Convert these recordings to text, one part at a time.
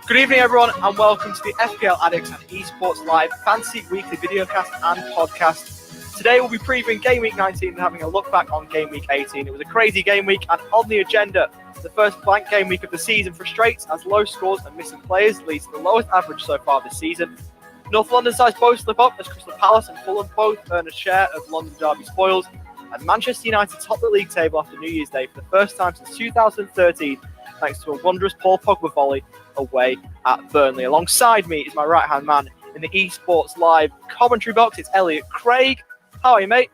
Good evening, everyone, and welcome to the FPL Addicts and Esports Live Fantasy Weekly Videocast and Podcast. Today we'll be previewing Game Week 19 and having a look back on Game Week 18. It was a crazy game week, and on the agenda, the first blank game week of the season frustrates as low scores and missing players leads to the lowest average so far this season. North London sides both slip up as Crystal Palace and Fulham both earn a share of London derby spoils, and Manchester United top the league table after New Year's Day for the first time since 2013, thanks to a wondrous Paul Pogba volley away at Burnley. Alongside me is my right-hand man in the Esports Live commentary box. It's Elliot Craig. How are you, mate?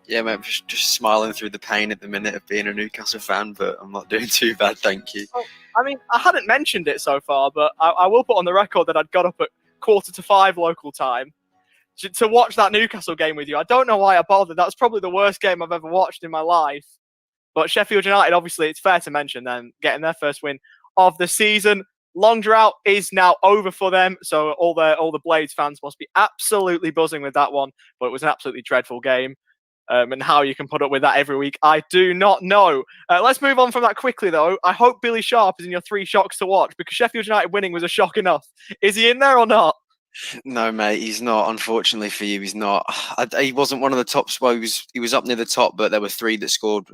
Yeah, mate, I'm just smiling through the pain at the minute of being a Newcastle fan, but I'm not doing too bad, thank you. Well, I mean, I hadn't mentioned it so far, but I will put on the record that I'd got up at 4:45 local time to watch that Newcastle game with you. I don't know why I bothered. That's probably the worst game I've ever watched in my life. But Sheffield United, obviously, it's fair to mention them getting their first win of the season. Long drought is now over for them, so all the Blades fans must be absolutely buzzing with that one. But it was an absolutely dreadful game, and how you can put up with that every week, I do not know. Let's move on from that quickly, though. I hope Billy Sharp is in your 3 shocks to watch, because Sheffield United winning was a shock enough. Is he in there or not? No, mate, he's not. Unfortunately for you, he's not. He wasn't one of the top. Well, he was up near the top, but there were 3 that scored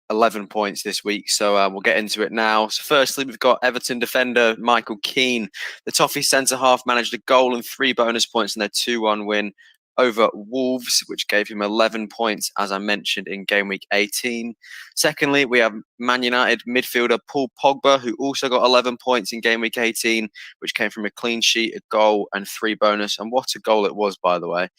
11 points this week. So we'll get into it now. So firstly, we've got Everton defender Michael Keane. The Toffee centre half managed a goal and 3 bonus points in their 2-1 win over Wolves, which gave him 11 points, as I mentioned, in game week 18. Secondly, we have Man United midfielder Paul Pogba, who also got 11 points in game week 18, which came from a clean sheet, a goal, and 3 bonus. And what a goal it was, by the way.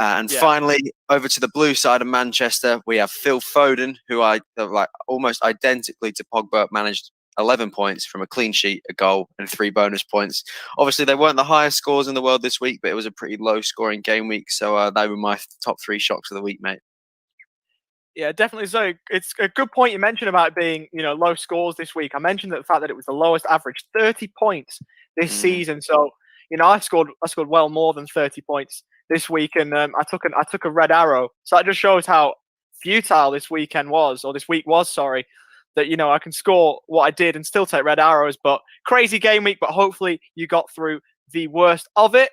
Finally, over to the blue side of Manchester, we have Phil Foden, who I like almost identically to Pogba, managed 11 points from a clean sheet, a goal, and 3 bonus points. Obviously, they weren't the highest scores in the world this week, but it was a pretty low-scoring game week. So they were my top 3 shocks of the week, mate. Yeah, definitely. So it's a good point you mentioned about being, low scores this week. I mentioned the fact that it was the lowest average, 30 points this season. So, I scored well more than 30 points this week, and I took a red arrow. So that just shows how futile this week was. Sorry. That, I can score what I did and still take red arrows, but crazy game week, but hopefully you got through the worst of it.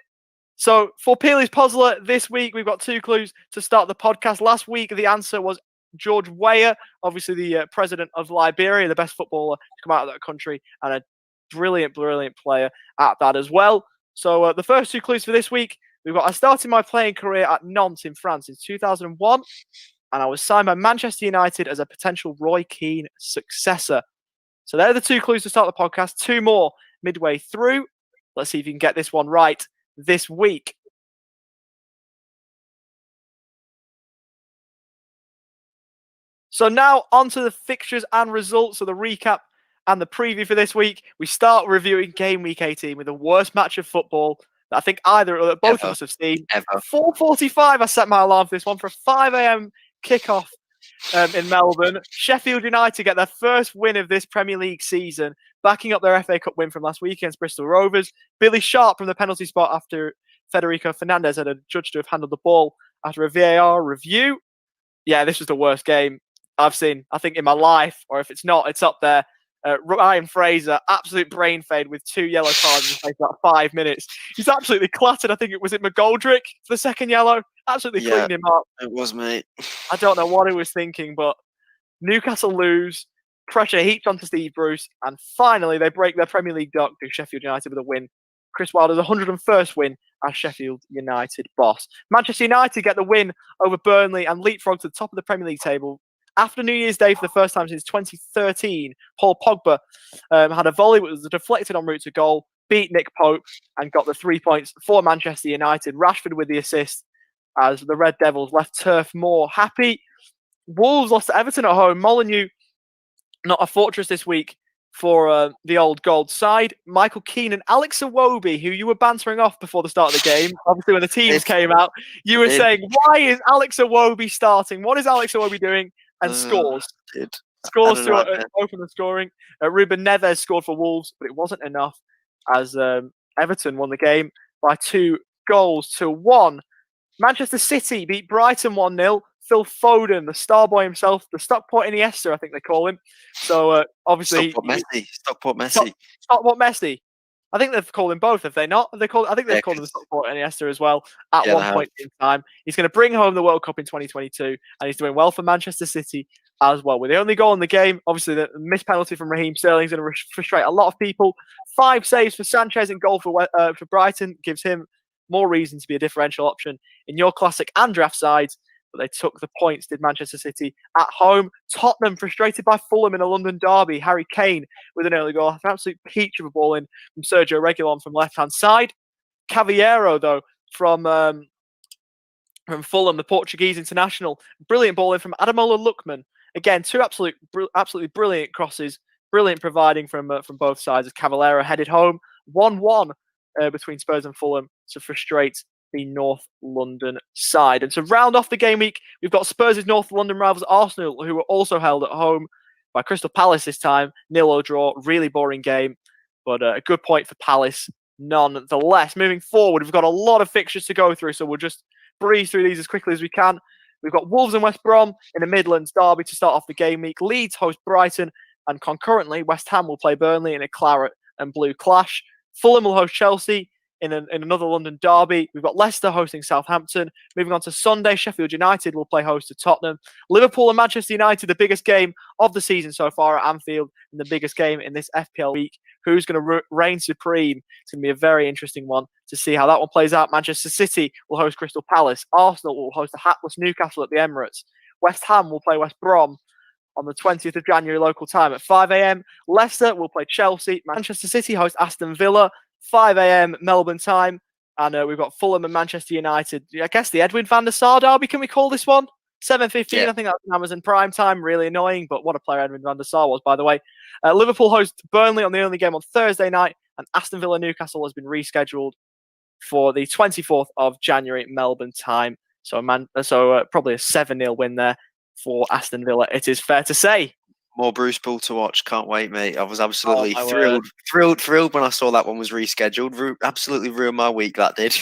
So for Peely's Puzzler this week, we've got 2 clues to start the podcast. Last week, the answer was George Weah, obviously the president of Liberia, the best footballer to come out of that country, and a brilliant, brilliant player at that as well. So the first 2 clues for this week, we've got, I started my playing career at Nantes in France in 2001. And I was signed by Manchester United as a potential Roy Keane successor. So they're the 2 clues to start the podcast. 2 more midway through. Let's see if you can get this one right this week. So now on to the fixtures and results of the recap and the preview for this week. We start reviewing game week 18 with the worst match of football that I think both of us have seen. 4:45, I set my alarm for this one for a 5 a.m. kickoff in Melbourne. Sheffield United get their first win of this Premier League season, backing up their FA Cup win from last week against Bristol Rovers. Billy Sharp from the penalty spot after Federico Fernandez had adjudged to have handled the ball after a VAR review. Yeah, this was the worst game I've seen, I think, in my life, or if it's not, it's up there. Ryan Fraser, absolute brain fade with 2 yellow cards in space about 5 minutes. He's absolutely clattered. I think it was McGoldrick for the second yellow. Absolutely cleaned him up. It was, mate. I don't know what he was thinking, but Newcastle lose. Pressure heaped onto Steve Bruce, and finally they break their Premier League duck to Sheffield United with a win. Chris Wilder's 101st win as Sheffield United boss. Manchester United get the win over Burnley and leapfrog to the top of the Premier League table. After New Year's Day for the first time since 2013, Paul Pogba had a volley which was deflected en route to goal, beat Nick Pope, and got the 3 points for Manchester United. Rashford with the assist as the Red Devils left Turf Moor happy. Wolves lost to Everton at home. Molineux, not a fortress this week for the old gold side. Michael Keane and Alex Iwobi, who you were bantering off before the start of the game. Obviously, when the teams came out, you were saying, why is Alex Iwobi starting? What is Alex Iwobi doing? And scores to open the scoring. Ruben Neves scored for Wolves, but it wasn't enough as Everton won the game by 2-1. Manchester City beat Brighton 1-0. Phil Foden, the star boy himself, the Stockport Iniesta, I think they call him. So obviously, Stockport Messi. Stockport Messi. I think they've called him both, have they not? Have they called? I think they've called him the Stockport Iniesta as well at one point in time. He's going to bring home the World Cup in 2022, and he's doing well for Manchester City as well. With the only goal in the game, obviously the missed penalty from Raheem Sterling is going to frustrate a lot of people. 5 saves for Sanchez in goal for Brighton gives him more reason to be a differential option in your classic and draft sides. But they took the points, did Manchester City at home. Tottenham frustrated by Fulham in a London derby. Harry Kane with an early goal. An absolute peach of a ball in from Sergio Reguilon from left-hand side. Cavallero, though, from Fulham, the Portuguese international. Brilliant ball in from Ademola Lookman. Again, 2 absolutely brilliant crosses. Brilliant providing from both sides as Cavallero headed home. 1-1 between Spurs and Fulham to frustrate the North London side. And to round off the game week, we've got Spurs' North London rivals Arsenal, who were also held at home by Crystal Palace this time. 0-0 draw, really boring game, but a good point for Palace nonetheless. Moving forward, we've got a lot of fixtures to go through, so we'll just breeze through these as quickly as we can. We've got Wolves and West Brom in a Midlands derby to start off the game week. Leeds host Brighton, and concurrently, West Ham will play Burnley in a claret and blue clash. Fulham will host Chelsea in another London derby. We've got Leicester hosting Southampton. Moving on to Sunday, Sheffield United will play host to Tottenham. Liverpool and Manchester United, the biggest game of the season so far at Anfield, and the biggest game in this FPL week. Who's going to reign supreme? It's going to be a very interesting one to see how that one plays out. Manchester City will host Crystal Palace. Arsenal will host a hapless Newcastle at the Emirates. West Ham will play West Brom on the 20th of January local time at 5 a.m. Leicester will play Chelsea. Manchester City host Aston Villa. 5 a.m. Melbourne time. And we've got Fulham and Manchester United. I guess the Edwin van der Sar derby, can we call this one? 7:15, yeah. I think that's Amazon Prime time. Really annoying, but what a player Edwin van der Sar was, by the way. Liverpool host Burnley on the only game on Thursday night. And Aston Villa Newcastle has been rescheduled for the 24th of January Melbourne time. So probably a 7-0 win there for Aston Villa, it is fair to say. More Bruce Bull to watch. Can't wait, mate. I was absolutely thrilled when I saw that one was rescheduled. Absolutely ruined my week, that did.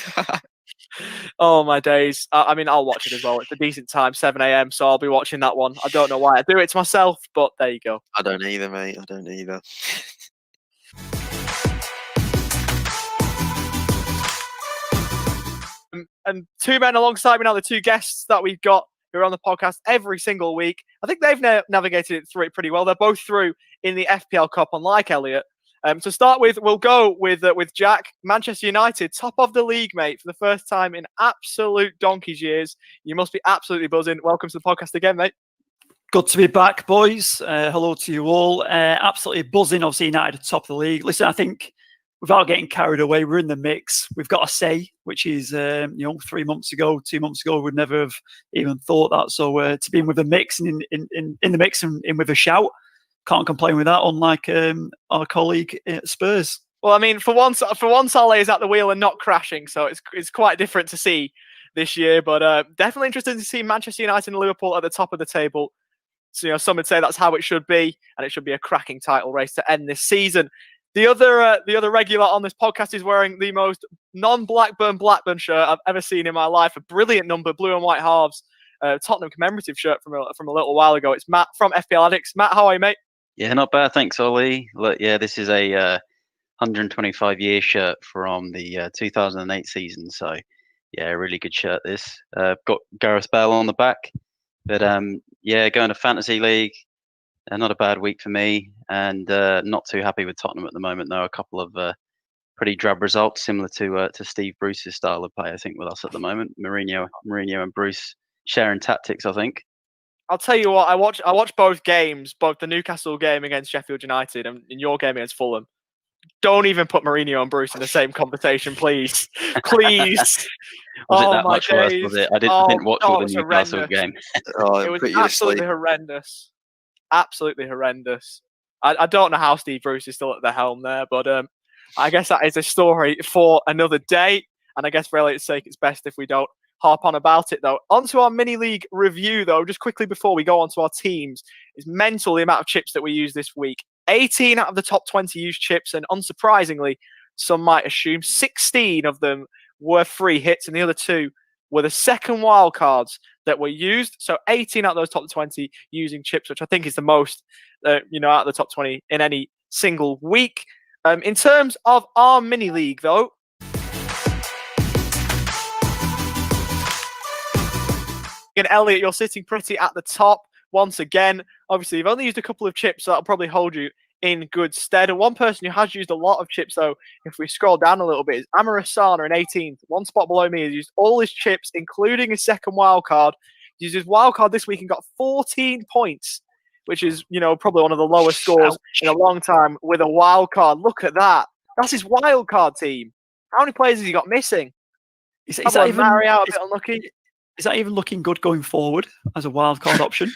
Oh, my days. I mean, I'll watch it as well. It's a decent time, 7 a.m, so I'll be watching that one. I don't know why I do it to myself, but there you go. I don't either, mate. I don't either. And 2 men alongside me now, the 2 guests that we've got who are on the podcast every single week. I think they've navigated it through it pretty well. They're both through in the FPL Cup, unlike Elliot. To start with, we'll go with Jack. Manchester United, top of the league, mate, for the first time in absolute donkey's years. You must be absolutely buzzing. Welcome to the podcast again, mate. Good to be back, boys. Hello to you all. Absolutely buzzing, obviously, United at top of the league. Listen, I think without getting carried away, we're in the mix. We've got a say, which is, 3 months ago, 2 months ago, we'd never have even thought that. So to be in with a mix and in the mix and in with a shout, can't complain with that, unlike our colleague at Spurs. Well, I mean, for once, Saleh is at the wheel and not crashing, so it's quite different to see this year. But definitely interested to see Manchester United and Liverpool at the top of the table. So, some would say that's how it should be, and it should be a cracking title race to end this season. The other regular on this podcast is wearing the most non-Blackburn shirt I've ever seen in my life. A brilliant number, blue and white halves, Tottenham commemorative shirt from a little while ago. It's Matt from FPL Addicts. Matt, how are you, mate? Yeah, not bad. Thanks, Ollie. Look, yeah, this is a 125-year shirt from the 2008 season. So, yeah, really good shirt, this. Got Gareth Bale on the back. But, yeah, going to Fantasy League. Not a bad week for me, and not too happy with Tottenham at the moment, though. A couple of pretty drab results, similar to Steve Bruce's style of play, I think, with us at the moment. Mourinho and Bruce sharing tactics, I think. I'll tell you what, I watched both games, both the Newcastle game against Sheffield United and in your game against Fulham. Don't even put Mourinho and Bruce in the same conversation, please. Please. Was it that much worse, was it? I didn't watch all the Newcastle game. It was absolutely horrendous. Absolutely horrendous. I don't know how Steve Bruce is still at the helm there, but I guess that is a story for another day. And I guess for Elliot's sake, it's best if we don't harp on about it, though. On to our mini league review, though, just quickly before we go on to our teams. It's mental the amount of chips that we use this week. 18 out of the top 20 used chips, and unsurprisingly, some might assume 16 of them were free hits, and the other 2 were the second wildcards that were used. So 18 out of those top 20 using chips, which I think is the most, out of the top 20 in any single week. In terms of our mini league, though, and Elliot, you're sitting pretty at the top once again. Obviously, you've only used a couple of chips, so that'll probably hold you in good stead. And one person who has used a lot of chips, though, if we scroll down a little bit, is Amarasana in 18th. One spot below me. He's used all his chips, including his second wild card. He used his wild card this week and got 14 points, which is, probably one of the lowest scores in a long time with a wild card. Look at that. That's his wild card team. How many players has he got missing? Is that even Mario a bit unlucky? Is that even looking good going forward as a wild card option?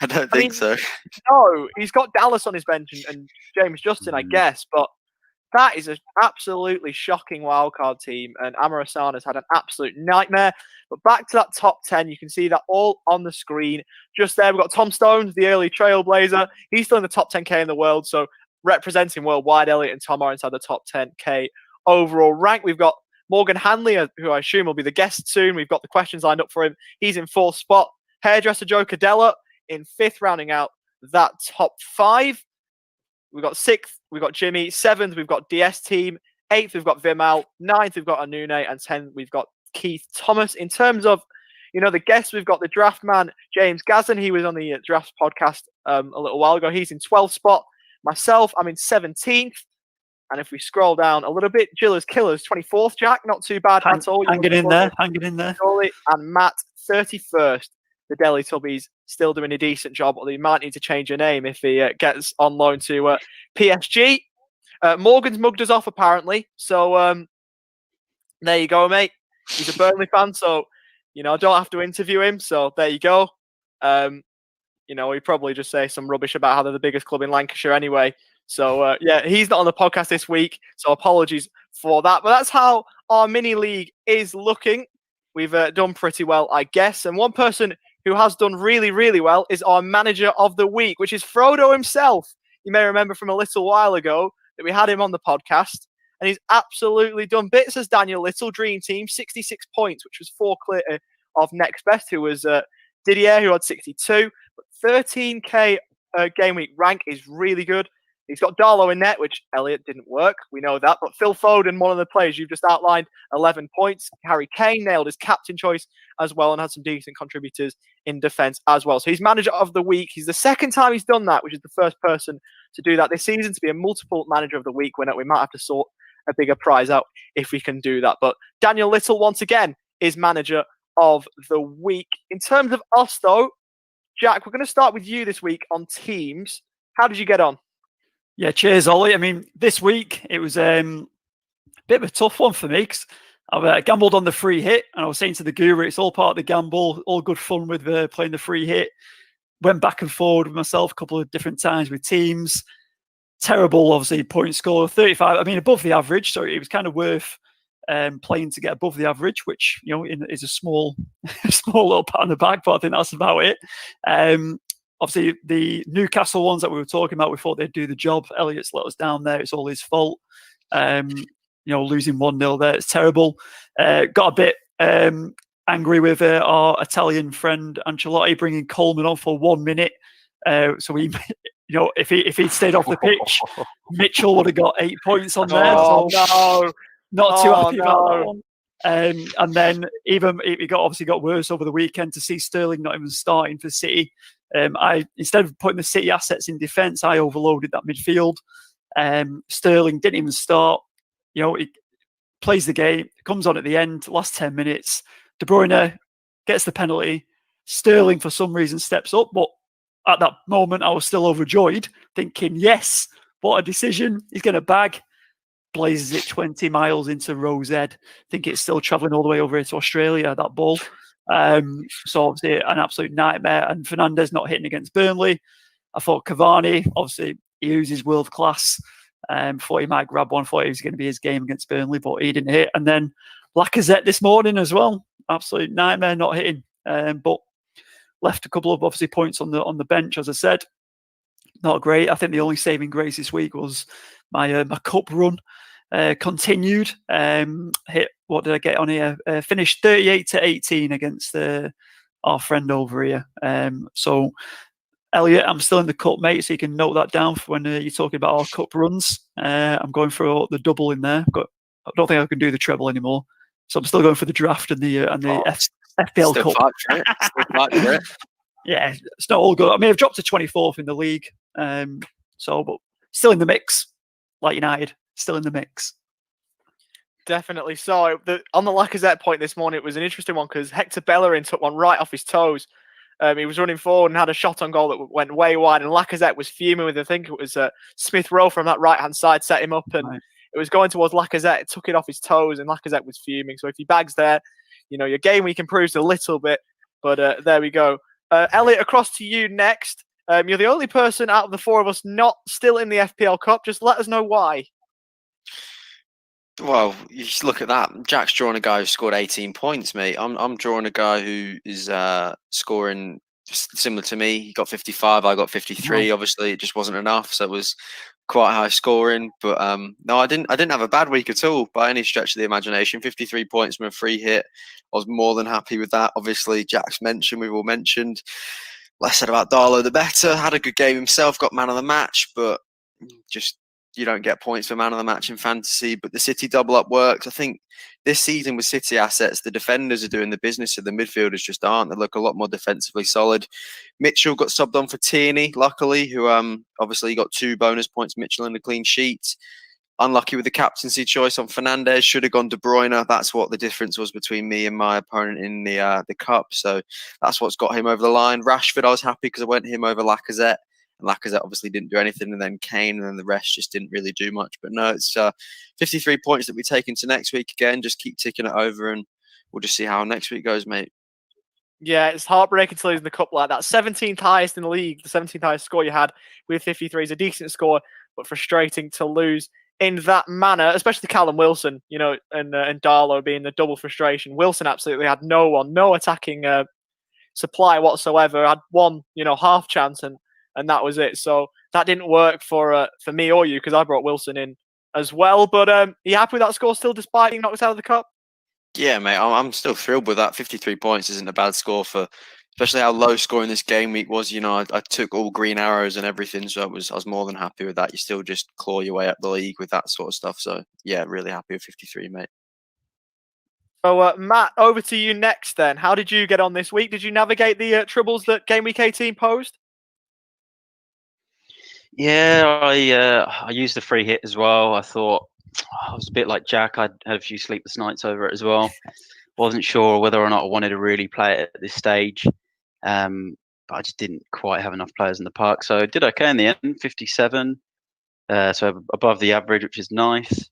I don't think so. No, he's got Dallas on his bench and James Justin, I guess, but that is an absolutely shocking wildcard team, and Amarasana's had an absolute nightmare. But back to that top 10, you can see that all on the screen. Just there, we've got Tom Stones, the early trailblazer. He's still in the top 10K in the world, so representing worldwide, Elliot and Tom are inside the top 10K overall rank. We've got Morgan Hanley, who I assume will be the guest soon. We've got the questions lined up for him. He's in 4th spot. Hairdresser Joe Cadella in 5th, rounding out that top 5. We've got 6th, we've got Jimmy. 7th, we've got DS Team. 8th, we've got Vimal. 9th, we've got Anune. And 10th, we've got Keith Thomas. In terms of, the guests, we've got the draft man, James Gazan. He was on the Draft podcast a little while ago. He's in 12th spot. Myself, I'm in 17th. And if we scroll down a little bit, Jiller's Killers, 24th, Jack. Not too bad at all. Hanging in there. And Matt, 31st. The Delhi Tubbies still doing a decent job, although he might need to change your name if he gets on loan to PSG. Morgan's mugged us off, apparently. So there you go, mate. He's a Burnley fan, so, I don't have to interview him. So there you go. He'd probably just say some rubbish about how they're the biggest club in Lancashire anyway. So, he's not on the podcast this week, so apologies for that. But that's how our mini league is looking. We've done pretty well, I guess. And one person who has done really, really well is our manager of the week, which is Frodo himself. You may remember from a little while ago that we had him on the podcast, and he's absolutely done bits as Daniel Little, Dream Team, 66 points, which was 4 clear of next best, who was Didier, who had 62. But 13K game week rank is really good. He's got Darlow in net, which Elliot didn't work. We know that. But Phil Foden, one of the players you've just outlined, 11 points. Harry Kane nailed his captain choice as well and had some decent contributors in defence as well. So he's manager of the week. He's the second time he's done that, which is the first person to do that this season, to be a multiple manager of the week. We might have to sort a bigger prize out if we can do that. But Daniel Little, once again, is manager of the week. In terms of us, though, Jack, we're going to start with you this week on teams. How did you get on? Yeah, cheers, Ollie. I mean, this week it was a bit of a tough one for me because I gambled on the free hit, and I was saying to the guru, it's all part of the gamble, all good fun with playing the free hit. Went back and forward with myself a couple of different times with teams. Terrible, obviously, point score, 35. I mean, above the average, so it was kind of worth playing to get above the average, which, is a small little pat on the back, but I think that's about it. Obviously, the Newcastle ones that we were talking about, we thought they'd do the job. Elliot's let us down there. It's all his fault. Losing 1-0 there, it's terrible. Got a bit angry with our Italian friend Ancelotti bringing Coleman on for 1 minute. So we, if he'd stayed off the pitch, Mitchell would have got 8 points on there. Oh, so no. Not too happy about that one. And then it obviously got worse over the weekend to see Sterling not even starting for City. Instead of putting the City assets in defence, I overloaded that midfield. Sterling didn't even start. He plays the game, comes on at the end, last 10 minutes. De Bruyne gets the penalty. Sterling, for some reason, steps up. But at that moment, I was still overjoyed, thinking, yes, what a decision. He's going to bag. Blazes it 20 miles into Rosehead. I think it's still travelling all the way over to Australia, that ball. So obviously an absolute nightmare. And Fernandes not hitting against Burnley. I thought Cavani, obviously he uses world class. Thought he might grab one. Thought it was going to be his game against Burnley, but he didn't hit. And then Lacazette this morning as well. Absolute nightmare not hitting. But left a couple of obviously points on the bench, as I said. Not great. I think the only saving grace this week was my cup run. Continued. Hit, what did I get on here? Finished 38-18 against our friend over here. So Elliot, I'm still in the cup, mate, so you can note that down for when you're talking about our cup runs. I'm going for the double in there. I don't think I can do the treble anymore, so I'm still going for the draft and the FPL Still Cup. fight for it. Still fight for it. Yeah, it's not all good. I mean, I've dropped to 24th in the league, but still in the mix. Like United, still in the mix. Definitely so. On the Lacazette point this morning, it was an interesting one because Hector Bellerin took one right off his toes. He was running forward and had a shot on goal that went way wide, and Lacazette was fuming with, I think it was Smith Rowe from that right-hand side set him up, and it was going towards Lacazette. It took it off his toes, and Lacazette was fuming. So if he bags there, your game week improves a little bit, but there we go. Elliot, across to you next. You're the only person out of the four of us not still in the FPL Cup. Just let us know why. Well, you just look at that. Jack's drawing a guy who scored 18 points, mate. I'm drawing a guy who is scoring similar to me. He got 55, I got 53. Obviously, it just wasn't enough, so it was quite high scoring. But no, I didn't have a bad week at all by any stretch of the imagination. 53 points from a free hit. I was more than happy with that. Obviously, Jack's mentioned, we've all mentioned. Less said about Darlow, the better. Had a good game himself, got man of the match, but just you don't get points for man of the match in fantasy. But the City double up works. I think this season with City assets, the defenders are doing the business, and the midfielders just aren't. They look a lot more defensively solid. Mitchell got subbed on for Tierney, luckily, who obviously got 2 bonus points. Mitchell in the clean sheet. Unlucky with the captaincy choice on Fernandes. Should have gone De Bruyne. That's what the difference was between me and my opponent in the cup. So that's what's got him over the line. Rashford, I was happy because I went him over Lacazette. And Lacazette obviously didn't do anything. And then Kane, and then the rest just didn't really do much. But no, it's 53 points that we take into next week again. Just keep ticking it over, and we'll just see how next week goes, mate. Yeah, it's heartbreaking to lose in the cup like that. 17th highest in the league. The 17th highest score you had with 53 is a decent score, but frustrating to lose in that manner, especially Callum Wilson, and Darlow being the double frustration. Wilson absolutely had no attacking supply whatsoever. Had one, half chance, and that was it. So that didn't work for me or you because I brought Wilson in as well. But are you happy with that score still, despite being knocked out of the cup? Yeah, mate, I'm still thrilled with that. 53 points isn't a bad score for, especially how low scoring this game week was. I took all green arrows and everything, so I was more than happy with that. You still just claw your way up the league with that sort of stuff. So yeah, really happy with 53, mate. So Matt, over to you next then. How did you get on this week? Did you navigate the troubles that game week 18 posed? Yeah, I used the free hit as well. I thought I was a bit like Jack. I'd had a few sleepless nights over it as well. Wasn't sure whether or not I wanted to really play it at this stage. But I just didn't quite have enough players in the park. So I did okay in the end, 57. So above the average, which is nice.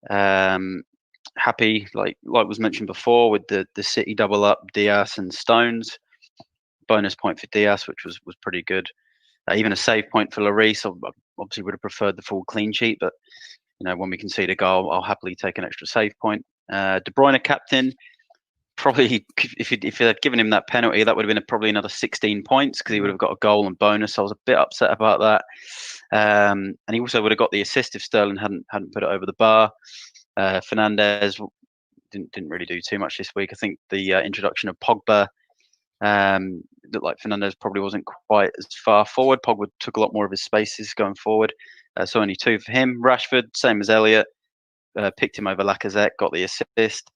Happy, like was mentioned before, with the City double up, Diaz and Stones. Bonus point for Diaz, which was pretty good. Even a save point for Lloris. Obviously would have preferred the full clean sheet, but when we concede a goal, I'll happily take an extra save point. De Bruyne captain, probably if you had given him that penalty, that would have been probably another 16 points because he would have got a goal and bonus. So I was a bit upset about that. And he also would have got the assist if Sterling hadn't put it over the bar. Fernandes didn't really do too much this week. I think the introduction of Pogba looked like Fernandes probably wasn't quite as far forward. Pogba took a lot more of his spaces going forward. So only 2 for him. Rashford, same as Elliot, picked him over Lacazette, got the assist.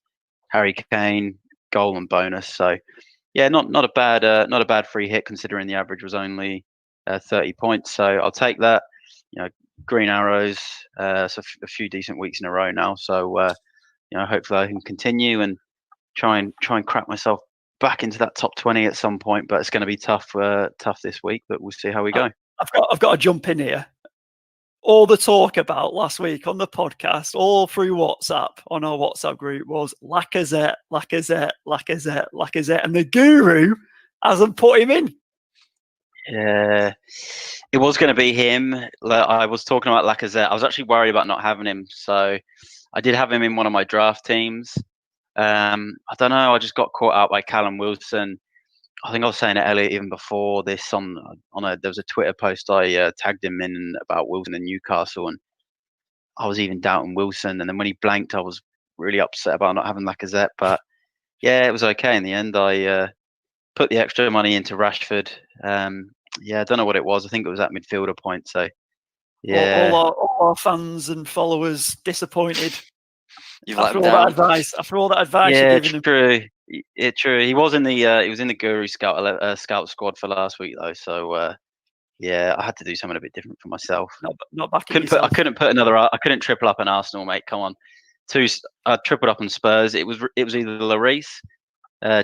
Harry Kane, goal and bonus. So yeah, not a bad free hit considering the average was only 30 points. So I'll take that. Green arrows. So a few decent weeks in a row now. So hopefully I can continue and try and crack myself back into that top 20 at some point. But it's going to be tough this week. But we'll see how we go. I've got to jump in here. All the talk about last week on the podcast, all through WhatsApp, on our WhatsApp group, was Lacazette, and the guru hasn't put him in. Yeah, it was going to be him. I was talking about Lacazette. I was actually worried about not having him, so I did have him in one of my draft teams. I don't know. I just got caught out by Callum Wilson. I think I was saying to Elliot even before this there was a Twitter post I tagged him in about Wilson and Newcastle, and I was even doubting Wilson. And then when he blanked, I was really upset about not having Lacazette. But yeah, it was okay in the end. I put the extra money into Rashford. yeah, I don't know what it was. I think it was that midfielder point. So yeah, All our fans and followers disappointed You've let after them all down. that advice. After all that advice yeah, you're giving them. true. Yeah, true. He was in the Guru scout squad for last week though. So yeah, I had to do something a bit different for myself. Not backing yourself. I couldn't triple up an Arsenal, mate. Come on, I tripled up on Spurs. It was either Lloris,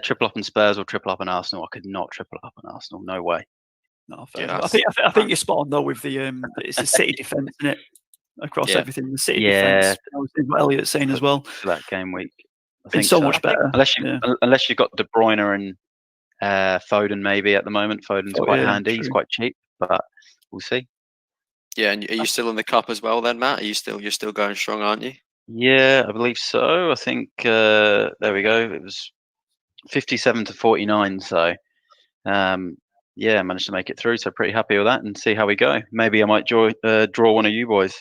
triple up on Spurs, or triple up on Arsenal. I could not triple up on Arsenal. No way. No, fair Yeah, enough. I think you're spot on though with the it's the City defence, isn't it? Across Yeah. everything, the City Yeah. defence. I was what Elliot's saying as well. For that game week, I It's think so much better. Unless you've got De Bruyne and Foden maybe at the moment. Foden's quite handy. True. He's quite cheap, but we'll see. Yeah, and are you still in the cup as well then, Matt? You're still going strong, aren't you? Yeah, I believe so. I think there we go. It was 57 to 49. So yeah, I managed to make it through. So pretty happy with that, and see how we go. Maybe I might draw one of you boys.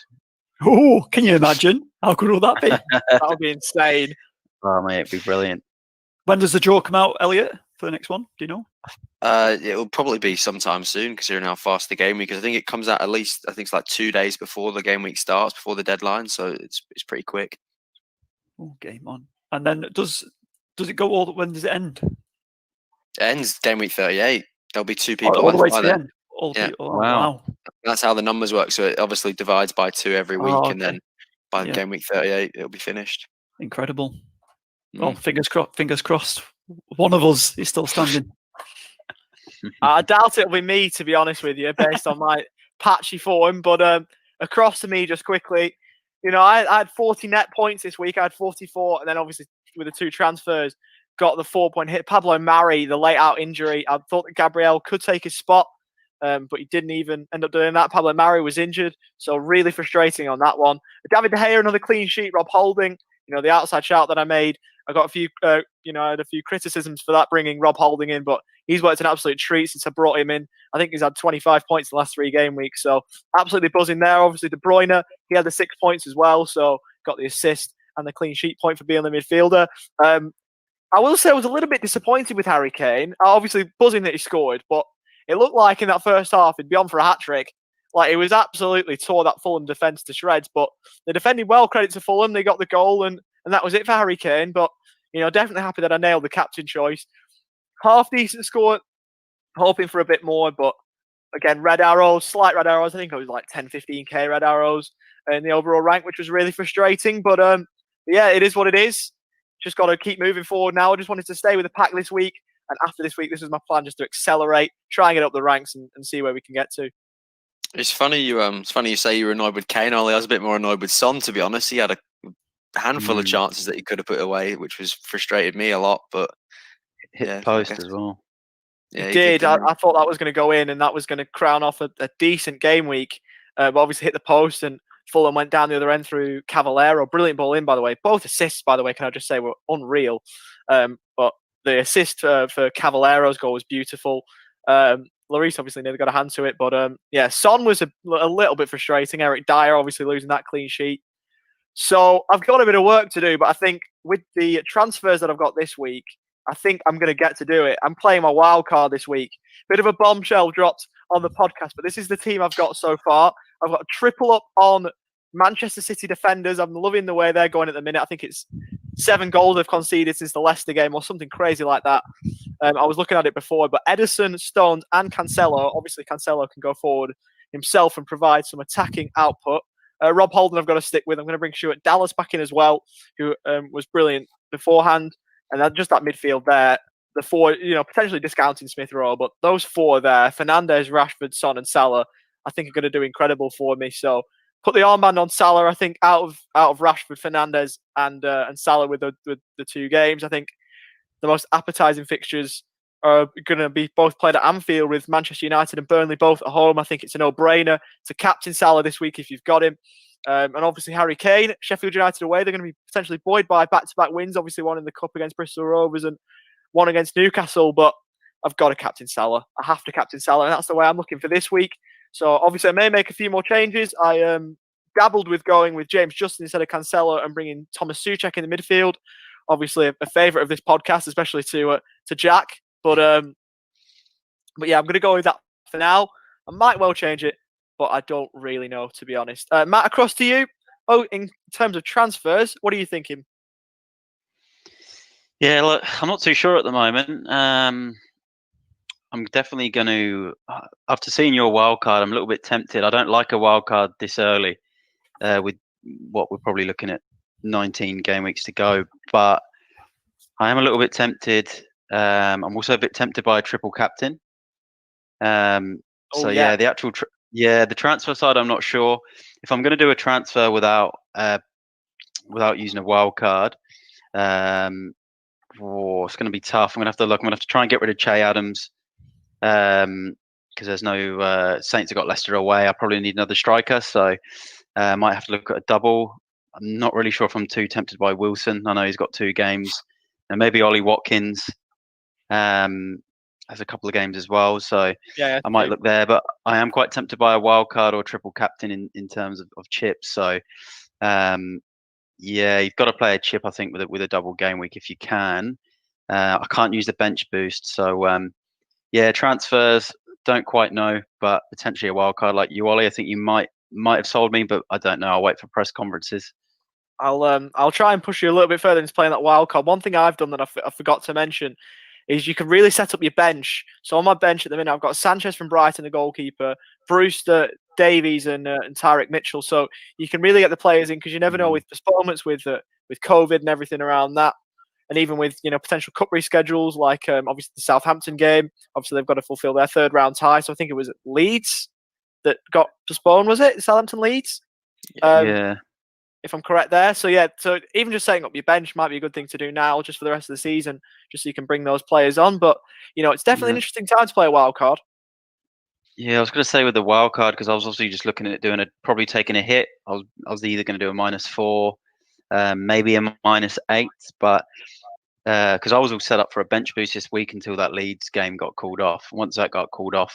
Oh, can you imagine? How good will that be? That would be insane. Oh mate, it'd be brilliant. When does the draw come out, Elliot, for the next one? Do you know? It'll probably be sometime soon, considering how fast the game week. Because I think it comes out at least, I think it's like 2 days before the game week starts, before the deadline. So it's pretty quick. Oh, game on. And then does it go all? When does it end? It ends game week 38. There'll be 2 people All the way left to by the then. end. All Yeah. people. Oh, Wow. wow. That's how the numbers work. So it obviously divides by 2 every week, Oh, and then by Yeah. game week 38, it'll be finished. Incredible. Mm. Well, fingers crossed. One of us is still standing. I doubt it'll be me, to be honest with you, based on my patchy form. But across to me, just quickly, I had 40 net points this week. I had 44, and then obviously with the 2 transfers, got the 4-point hit. Pablo Mari, the late out injury. I thought that Gabriel could take his spot, but he didn't even end up doing that. Pablo Mari was injured, so really frustrating on that one. David De Gea, another clean sheet. Rob Holding, the outside shout that I made. I got a few, I had a few criticisms for that, bringing Rob Holding in, but he's worked an absolute treat since I brought him in. I think he's had 25 points the last 3 game weeks, so absolutely buzzing there. Obviously, De Bruyne, he had the 6 points as well, so got the assist and the clean sheet point for being the midfielder. I will say I was a little bit disappointed with Harry Kane. Obviously, buzzing that he scored, but it looked like in that first half he'd be on for a hat-trick. Like, it was absolutely tore that Fulham defence to shreds, but they defended well, credit to Fulham. They got the goal, and that was it for Harry Kane. But, definitely happy that I nailed the captain choice. Half decent score, hoping for a bit more, but again, red arrows, slight red arrows. I think it was like 10, 15k red arrows in the overall rank, which was really frustrating. But yeah, it is what it is. Just got to keep moving forward now. I just wanted to stay with the pack this week. And after this week, this was my plan, just to accelerate, try and get up the ranks and see where we can get to. It's funny you say you were annoyed with Kane, Ollie. I was a bit more annoyed with Son, to be honest. He had a handful of chances that he could have put away, which was frustrated me a lot. But hit the post as well. Yeah, he did. I thought that was going to go in, and that was going to crown off a decent game week. But obviously hit the post, and Fulham went down the other end through Cavallero. Brilliant ball in, by the way. Both assists, by the way, can I just say, were unreal. But the assist for Cavallero's goal was beautiful. Lloris obviously never got a hand to it, but yeah, Son was a little bit frustrating. Eric Dyer obviously losing that clean sheet. So I've got a bit of work to do, but I think with the transfers that I've got this week, I think I'm going to get to do it. I'm playing my wild card this week. Bit of a bombshell dropped on the podcast, but this is the team I've got so far. I've got a triple up on Manchester City defenders. I'm loving the way they're going at the minute. I think it's 7 goals they've conceded since the Leicester game or something crazy like that. I was looking at it before, but Edison, Stones and Cancelo, obviously Cancelo can go forward himself and provide some attacking output. Rob Holding I've got to stick with. I'm going to bring Stuart Dallas back in as well, who was brilliant beforehand. And then just that midfield there, the 4, potentially discounting Smith Rowe, but those 4 there, Fernandes, Rashford, Son and Salah, I think are going to do incredible for me. So put the armband on Salah. I think out of Rashford, Fernandes and Salah with the 2 games. I think the most appetising fixtures are going to be both played at Anfield with Manchester United and Burnley both at home. I think it's a no-brainer to captain Salah this week if you've got him. And obviously Harry Kane, Sheffield United away. They're going to be potentially buoyed by back-to-back wins. Obviously one in the Cup against Bristol Rovers and one against Newcastle. But I've got to captain Salah. I have to captain Salah, and that's the way I'm looking for this week. So obviously I may make a few more changes. I dabbled with going with James Justin instead of Cancelo and bringing Thomas Souček in the midfield. Obviously a favourite of this podcast, especially to Jack. But yeah, I'm going to go with that for now. I might well change it, but I don't really know, to be honest. Matt, across to you. Oh, in terms of transfers, what are you thinking? Yeah, look, I'm not too sure at the moment. I'm definitely going to, after seeing your wild card, I'm a little bit tempted. I don't like a wild card this early with what we're probably looking at 19 game weeks to go, but I am a little bit tempted. I'm also a bit tempted by a triple captain. Yeah. The actual, the transfer side, I'm not sure. If I'm going to do a transfer without using a wild card, it's going to be tough. I'm going to have to look. I'm going to have to try and get rid of Che Adams because there's no Saints have got Leicester away. I probably need another striker, so I might have to look at a double. I'm not really sure if I'm too tempted by Wilson. I know he's got 2 games, and maybe Ollie Watkins has a couple of games as well. So I might look there, but I am quite tempted by a wild card or triple captain in terms of chips. So you've got to play a chip, I think, with a double game week if you can. I can't use the bench boost, so transfers don't quite know, but potentially a wild card like you, Ollie. I think you might have sold me, but I don't know. I'll wait for press conferences. I'll try and push you a little bit further into playing that wild card. One thing I've done that I forgot to mention is you can really set up your bench. So on my bench at the minute, I've got Sanchez from Brighton, the goalkeeper, Brewster, Davies, and Tyrick Mitchell. So you can really get the players in because you never know with postponements, with COVID and everything around that, and even with potential cup reschedules like obviously the Southampton game. Obviously they've got to fulfil their 3rd round tie. So I think it was Leeds that got postponed. Was it Southampton Leeds? If I'm correct there. So even just setting up your bench might be a good thing to do now, just for the rest of the season, just so you can bring those players on. But it's definitely an interesting time to play a wild card. Yeah, I was going to say with the wild card, because I was obviously just looking at probably taking a hit. I was either going to do a -4, maybe a -8, but because I was all set up for a bench boost this week until that Leeds game got called off. Once that got called off,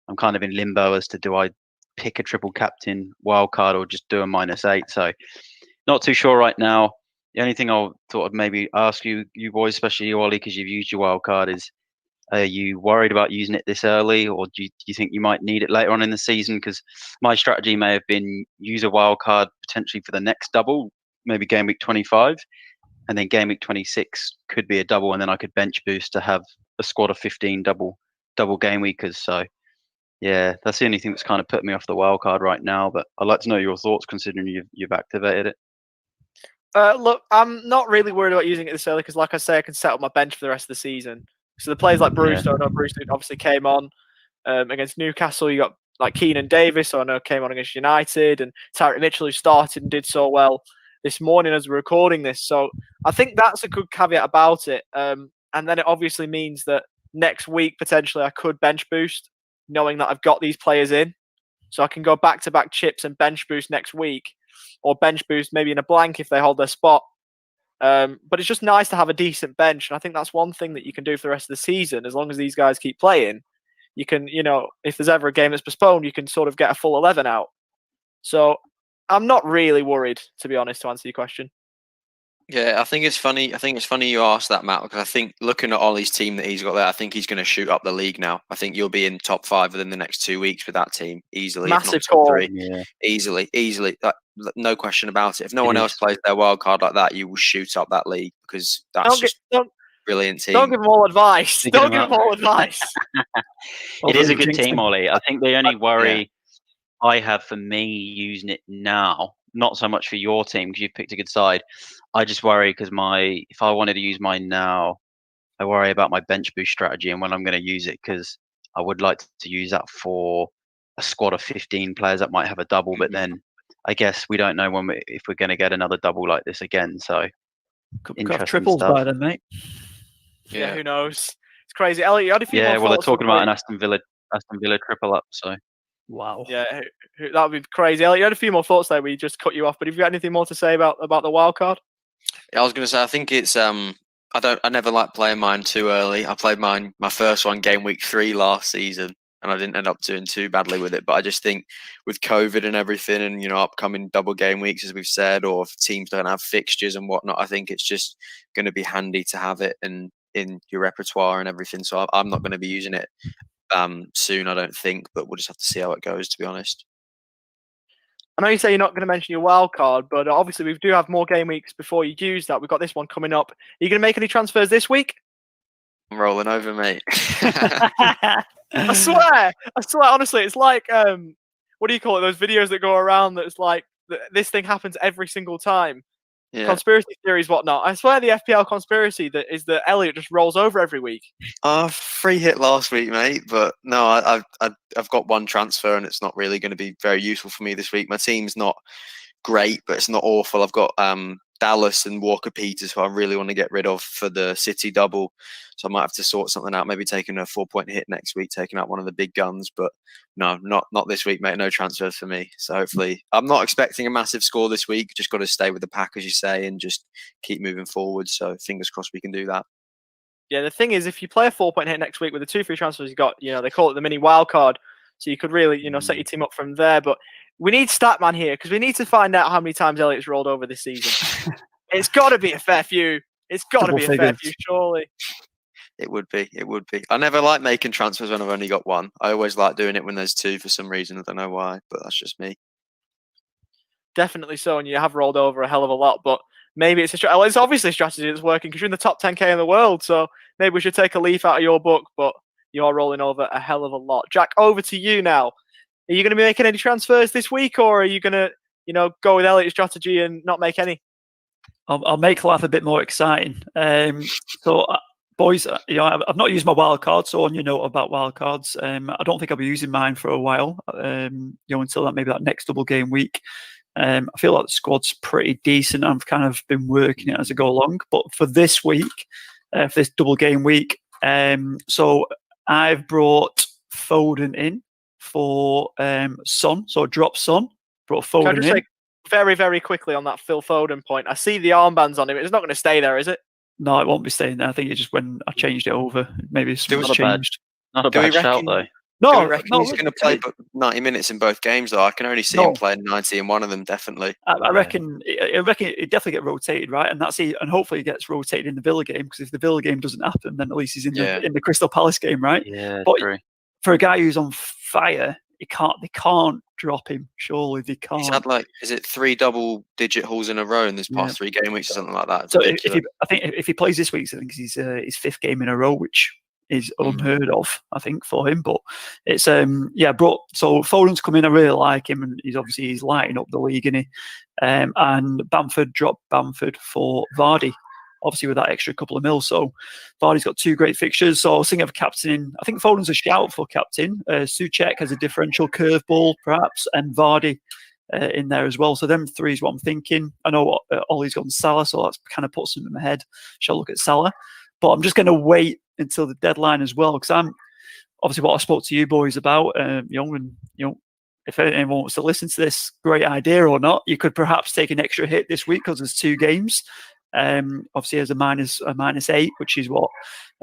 I'm kind of in limbo as to do I pick a triple captain wild card or just do a -8. So not too sure right now. The only thing I thought I'd maybe ask you boys, especially you, Ollie, because you've used your wild card, is are you worried about using it this early, or do you think you might need it later on in the season? Because my strategy may have been use a wild card potentially for the next double, maybe game week 25, and then game week 26 could be a double, and then I could bench boost to have a squad of 15 double game weekers. So yeah, that's the only thing that's kind of put me off the wild card right now. But I'd like to know your thoughts, considering you've activated it. Look, I'm not really worried about using it this early because, like I say, I can set up my bench for the rest of the season. So the players like Brewster, I know Brewster obviously came on against Newcastle. You got like Keane and Davis, so I know came on against United, and Tyrick Mitchell, who started and did so well this morning as we're recording this. So I think that's a good caveat about it. And then it obviously means that next week potentially I could bench boost, knowing that I've got these players in, so I can go back-to-back chips and bench boost next week, or bench boost maybe in a blank if they hold their spot. But it's just nice to have a decent bench, and I think that's one thing that you can do for the rest of the season. As long as these guys keep playing, you can, if there's ever a game that's postponed, you can sort of get a full 11 out. So I'm not really worried, to be honest, to answer your question. Yeah, I think it's funny. I think it's funny you asked that, Matt, because I think looking at Ollie's team that he's got there, I think he's going to shoot up the league now. I think you'll be in top 5 within the next 2 weeks with that team easily. Massive top call. 3. Yeah. Easily. No question about it. If no one else plays their wild card like that, you will shoot up that league because that's brilliant team. Don't give them all advice. Don't give them all advice. It is a good team, Ollie. I think the only worry I have for me using it now, not so much for your team because you've picked a good side. I just worry because if I wanted to use mine now, I worry about my bench boost strategy and when I'm going to use it, because I would like to use that for a squad of 15 players that might have a double, but then I guess we don't know if we're going to get another double like this again. So could have triples by then, mate. Yeah, who knows? It's crazy. Elliot, you had a few more thoughts. Yeah, well, they're talking about an Aston Villa triple up. So wow. Yeah, that would be crazy. Elliot, you had a few more thoughts there. We just cut you off, but have you got anything more to say about the wild card? Yeah, I was going to say, I think it's I never like playing mine too early. I played my first one game week 3 last season, and I didn't end up doing too badly with it. But I just think with COVID and everything, and upcoming double game weeks, as we've said, or if teams don't have fixtures and whatnot, I think it's just going to be handy to have it in your repertoire and everything. So I'm not going to be using it soon, I don't think, but we'll just have to see how it goes, to be honest. I know you say you're not going to mention your wild card, but obviously we do have more game weeks before you use that. We've got this one coming up. Are you going to make any transfers this week? I'm rolling over, mate. I swear, honestly, it's like, what do you call it? Those videos that go around that's like, this thing happens every single time. Yeah. Conspiracy theories, whatnot. I swear the FPL conspiracy is that Elliot just rolls over every week. Free hit last week, mate, but no, I've got one transfer and it's not really going to be very useful for me this week. My team's not great, but it's not awful. I've got Dallas and Walker-Peters, who I really want to get rid of for the City double. So I might have to sort something out, maybe taking a 4-point hit next week, taking out one of the big guns. But no, not this week, mate. No transfers for me. So hopefully, I'm not expecting a massive score this week. Just got to stay with the pack, as you say, and just keep moving forward. So fingers crossed we can do that. Yeah, the thing is, if you play a 4-point hit next week with the 2 free transfers you got, they call it the mini wild card. So you could really, set your team up from there. But we need Statman here because we need to find out how many times Elliot's rolled over this season. It's got to be a fair few. It's got to be a fair few, surely. It would be. I never like making transfers when I've only got one. I always like doing it when there's two for some reason. I don't know why, but that's just me. Definitely so, and you have rolled over a hell of a lot. But maybe it's it's obviously a strategy that's working because you're in the top 10k in the world. So maybe we should take a leaf out of your book. But you are rolling over a hell of a lot. Jack, over to you now. Are you going to be making any transfers this week, or are you going to, go with Elliot's strategy and not make any? I'll make life a bit more exciting. Boys, I've not used my wild card, so on your note about wild cards, I don't think I'll be using mine for a while. Until maybe that next double game week. I feel like the squad's pretty decent. I've kind of been working it as I go along. But for this week, for this double game week, so I've brought Foden in for Son. So I dropped Son, brought Foden in. Very, very quickly on that Phil Foden point. I see the armbands on him. It's not going to stay there, is it? No, it won't be staying there. I think it just when I changed it over, maybe something's changed. Not a bad shout, though. No, he's going to play 90 minutes in both games, though. I can only see him playing 90 in one of them, definitely. I reckon it definitely get rotated, right? And and hopefully it gets rotated in the Villa game, because if the Villa game doesn't happen, then at least he's in the Crystal Palace game, right? Yeah, but true. For a guy who's on fire, they can't drop him. Surely they can't. He's had is it 3 double-digit hauls in a row in this past 3 game weeks or something like that? So I think if he plays this week, I think it's his 5th game in a row, which is unheard of, I think, for him. But it's so Foden's come in. I really like him, and he's lighting up the league, isn't he? And Bamford dropped Bamford for Vardy, obviously with that extra couple of mil. So Vardy's got 2 great fixtures. So I was thinking of captaining. I think Foden's a shout for captain. Souček has a differential curveball, perhaps, and Vardy in there as well. So them 3 is what I'm thinking. I know Ollie's gone Salah, so that's kind of puts him in my head. Shall look at Salah, but I'm just going to wait until the deadline as well, because I'm obviously what I spoke to you boys about. If anyone wants to listen to this, great idea or not, you could perhaps take an extra hit this week because there's 2 games. Obviously, there's a -8, which is what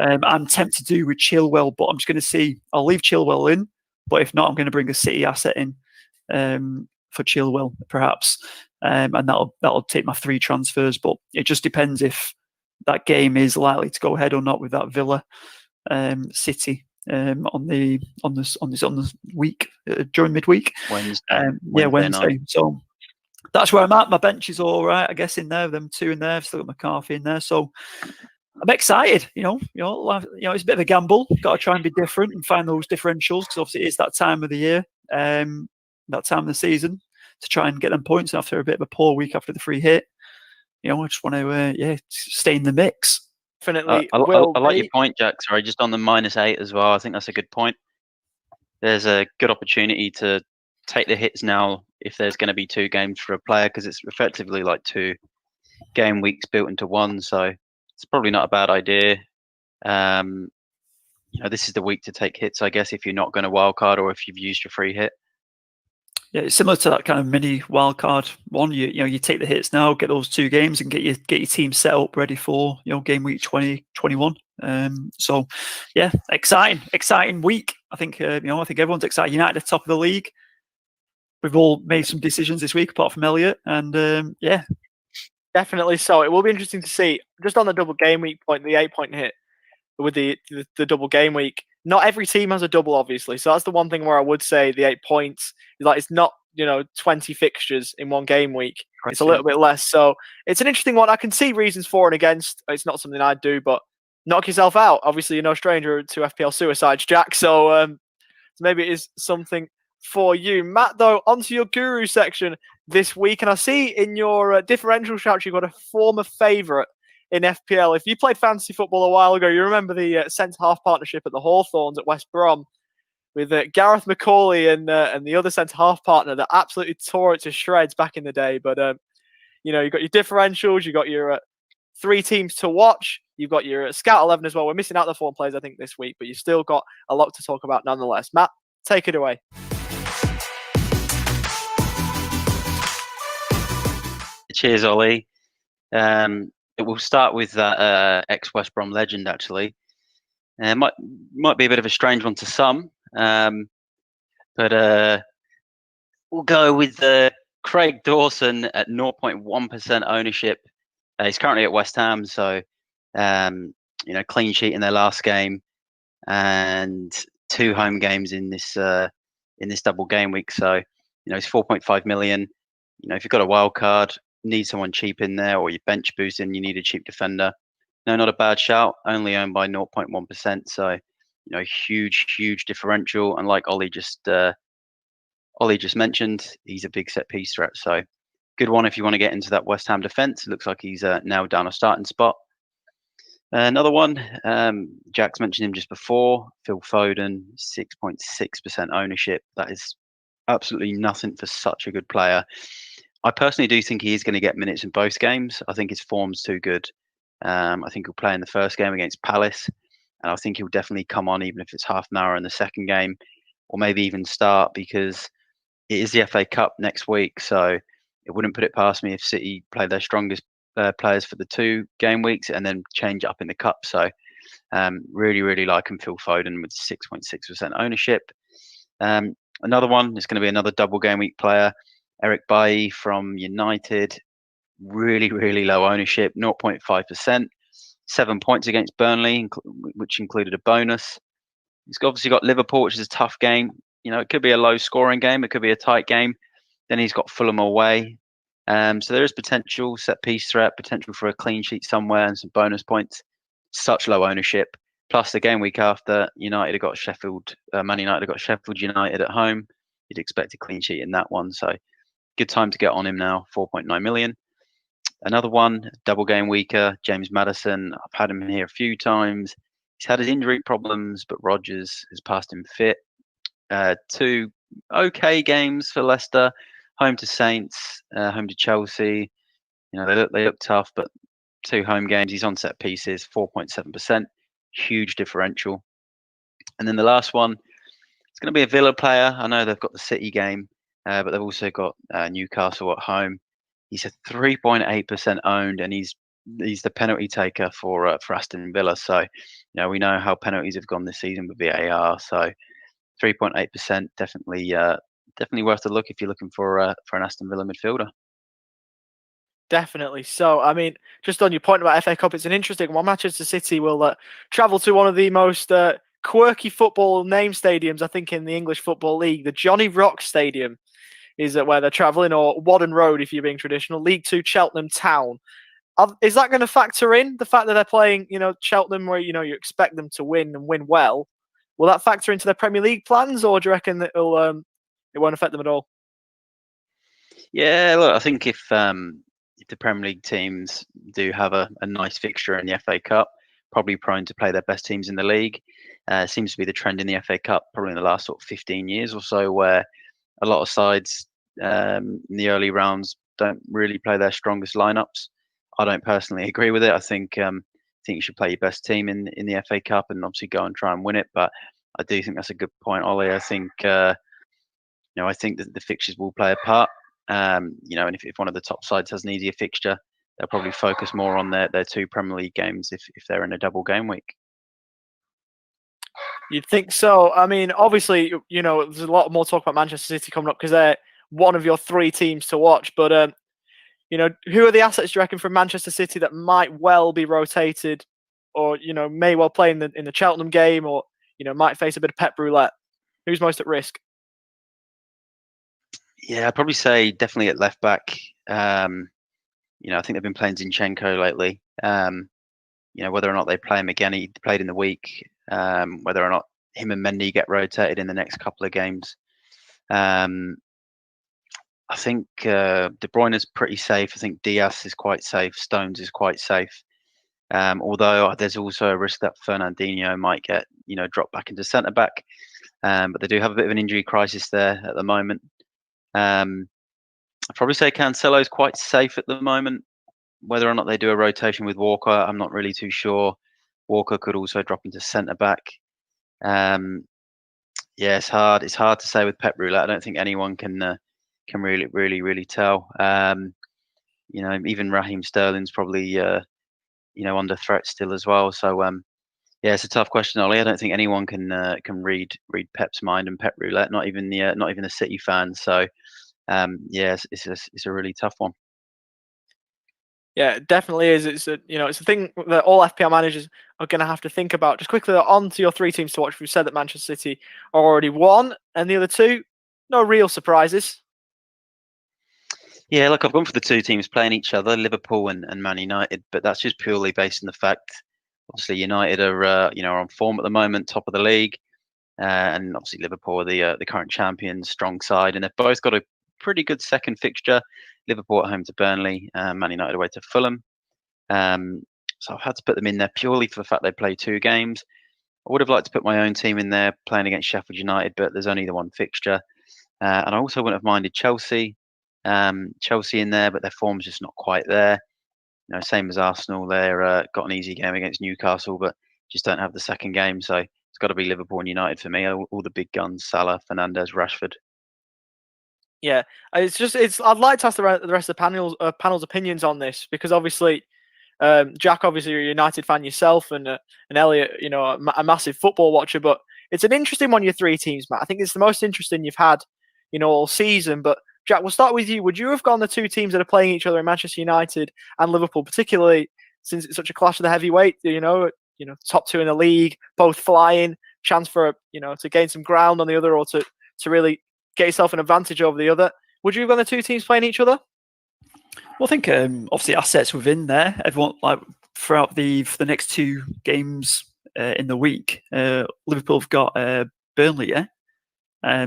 I'm tempted to do with Chilwell, but I'm just going to see. I'll leave Chilwell in, but if not, I'm going to bring a City asset in for Chilwell, perhaps, and that'll take my 3 transfers. But it just depends if that game is likely to go ahead or not with that Villa City on the week during midweek. Wednesday. So that's where I'm at. My bench is all right, I guess, in there. Them 2 in there. I've still got McCarthy in there, so I'm excited. It's a bit of a gamble. Got to try and be different and find those differentials, because obviously it is that time of the year, that time of the season, to try and get them points after a bit of a poor week after the free hit. I just want to stay in the mix. Definitely. I like your point, Jack. Sorry, just on the -8 as well. I think that's a good point. There's a good opportunity to take the hits now if there's going to be 2 games for a player, because it's effectively like 2 game weeks built into one. So it's probably not a bad idea. This is the week to take hits, I guess, if you're not going to wildcard or if you've used your free hit. Yeah, it's similar to that kind of mini wildcard one. You take the hits now, get those 2 games, and get your team set up ready for game week 2021. So yeah, exciting week. I think I think everyone's excited. United at the top of the league. We've all made some decisions this week, apart from Elliot, and yeah, definitely so. It will be interesting to see just on the double game week point, the 8-point hit with the double game week. not every team has a double, obviously. So that's the one thing where I would say the 8 points is like it's not 20 fixtures in one game week. It's a little bit less. So it's an interesting one. I can see reasons for and against. It's not something I'd do, but knock yourself out. Obviously, you're no stranger to FPL suicides, Jack. So maybe it is something for you. Matt, though, onto your guru section this week. And I see in your differential shout, you've got a former favourite in FPL. If you played fantasy football a while ago, you remember the centre-half partnership at the Hawthorns at West Brom with Gareth McCauley and the other centre-half partner that absolutely tore it to shreds back in the day. But, you've got your differentials, you've got your 3 teams to watch, you've got your Scout 11 as well. We're missing out the 4 players, I think, this week, but you've still got a lot to talk about nonetheless. Matt, take it away. Cheers, Ollie. We'll start with that ex-West Brom legend, actually. Might be a bit of a strange one to some, but we'll go with Craig Dawson at 0.1% ownership. He's currently at West Ham, so clean sheet in their last game and 2 home games in this double game week. So it's 4.5 million. If you've got a wild card, need someone cheap in there, or you're bench boosting, you need a cheap defender. No, not a bad shout. Only owned by 0.1%. So huge differential. And like Ollie just mentioned, he's a big set piece threat. So good one if you want to get into that West Ham defence. It looks like he's now down a starting spot. Another one, Jack's mentioned him just before, Phil Foden, 6.6% ownership. That is absolutely nothing for such a good player. I personally do think he is going to get minutes in both games. I think his form's too good. I think he'll play in the first game against Palace, and I think he'll definitely come on even if it's half an hour in the second game, or maybe even start, because it is the FA Cup next week. So it wouldn't put it past me if City play their strongest players for the 2 game weeks and then change up in the Cup. So really like him, Phil Foden, with 6.6% ownership. Another one is going to be another double game week player, Eric Bailly from United. Really low ownership, 0.5%. 7 points against Burnley, which included a bonus. He's obviously got Liverpool, which is a tough game. It could be a low scoring game, it could be a tight game. Then he's got Fulham away. So there is potential, set piece threat, potential for a clean sheet somewhere and some bonus points. Such low ownership. Plus the game week after, Man United have got Sheffield United at home. You'd expect a clean sheet in that one. So good time to get on him now, 4.9 million. Another one, double game weeker, James Madison. I've had him here a few times. He's had his injury problems, but Rodgers has passed him fit. 2 okay games for Leicester, home to Saints, home to Chelsea. They look tough, but 2 home games. He's on set pieces, 4.7%, huge differential. And then the last one, it's going to be a Villa player. I know they've got the City game, but they've also got Newcastle at home. He's a 3.8% owned, and he's the penalty taker for Aston Villa. So, we know how penalties have gone this season with VAR. So, 3.8%, definitely worth a look if you're looking for an Aston Villa midfielder. Definitely. So, I mean, just on your point about FA Cup, it's an interesting one. Manchester City will travel to one of the most quirky football name stadiums, I think, in the English Football League. The Johnny Rock Stadium is where they're travelling, or Wadden Road if you're being traditional. League 2 Cheltenham Town. Is that going to factor in the fact that they're playing, Cheltenham, where you expect them to win and win well? Will that factor into their Premier League plans, or do you reckon that it won't affect them at all? Yeah, look, I think if the Premier League teams do have a nice fixture in the FA Cup, probably prone to play their best teams in the league. Seems to be the trend in the FA Cup probably in the last sort of 15 years or so, where a lot of sides in the early rounds don't really play their strongest lineups. I don't personally agree with it. I think you should play your best team in the FA Cup and obviously go and try and win it. But I do think that's a good point, Ollie. I think I think that the fixtures will play a part. And if one of the top sides has an easier fixture, they'll probably focus more on their 2 Premier League games if they're in a double game week. You'd think so. I mean, obviously, there's a lot more talk about Manchester City coming up because they're one of your 3 teams to watch. But, who are the assets, do you reckon, from Manchester City that might well be rotated or, may well play in the Cheltenham game, or, might face a bit of pep roulette. Who's most at risk? Yeah, I'd probably say definitely at left back. I think they've been playing Zinchenko lately. Whether or not they play him again, he played in the week. Whether or not him and Mendy get rotated in the next couple of games. I think De Bruyne is pretty safe. I think Diaz is quite safe. Stones is quite safe. Although there's also a risk that Fernandinho might get, dropped back into centre back. But they do have a bit of an injury crisis there at the moment. I'd probably say Cancelo is quite safe at the moment. Whether or not they do a rotation with Walker, I'm not really too sure. Walker could also drop into centre back. It's hard. It's hard to say with Pep Roulette. I don't think anyone can really tell. Even Raheem Sterling's probably under threat still as well. So it's a tough question, Ollie. I don't think anyone can read Pep's mind and Pep Roulette. Not even the City fans. So it's a really tough one. Yeah, it definitely is. It's a thing that all FPL managers are going to have to think about. Just quickly on to your 3 teams to watch. We've said that Manchester City are already won, and the other 2, no real surprises. Yeah, look, I've gone for the 2 teams playing each other, Liverpool and Man United, but that's just purely based on the fact, obviously, United are on form at the moment, top of the league, and obviously Liverpool are the current champions, strong side, and they've both got a pretty good second fixture. Liverpool at home to Burnley, Man United away to Fulham. So I've had to put them in there purely for the fact they play 2 games. I would have liked to put my own team in there playing against Sheffield United, but there's only the 1 fixture. And I also wouldn't have minded Chelsea in there, but their form's just not quite there. Same as Arsenal, they're got an easy game against Newcastle, but just don't have the second game. So it's got to be Liverpool and United for me. All the big guns: Salah, Fernandes, Rashford. Yeah, I'd like to ask the rest of the panel's opinions on this, because obviously, Jack, obviously you're a United fan yourself, and Elliot, a massive football watcher. But it's an interesting one, your 3 teams, Matt. I think it's the most interesting you've had, all season. But Jack, we'll start with you. Would you have gone the 2 teams that are playing each other in Manchester United and Liverpool, particularly since it's such a clash of the heavyweight? Top 2 in the league, both flying, chance for to gain some ground on the other, or to really get yourself an advantage over the other. Would you have gone the 2 teams playing each other? Well, I think obviously assets within there. Everyone throughout the next 2 games in the week, Liverpool have got Burnley. Yeah.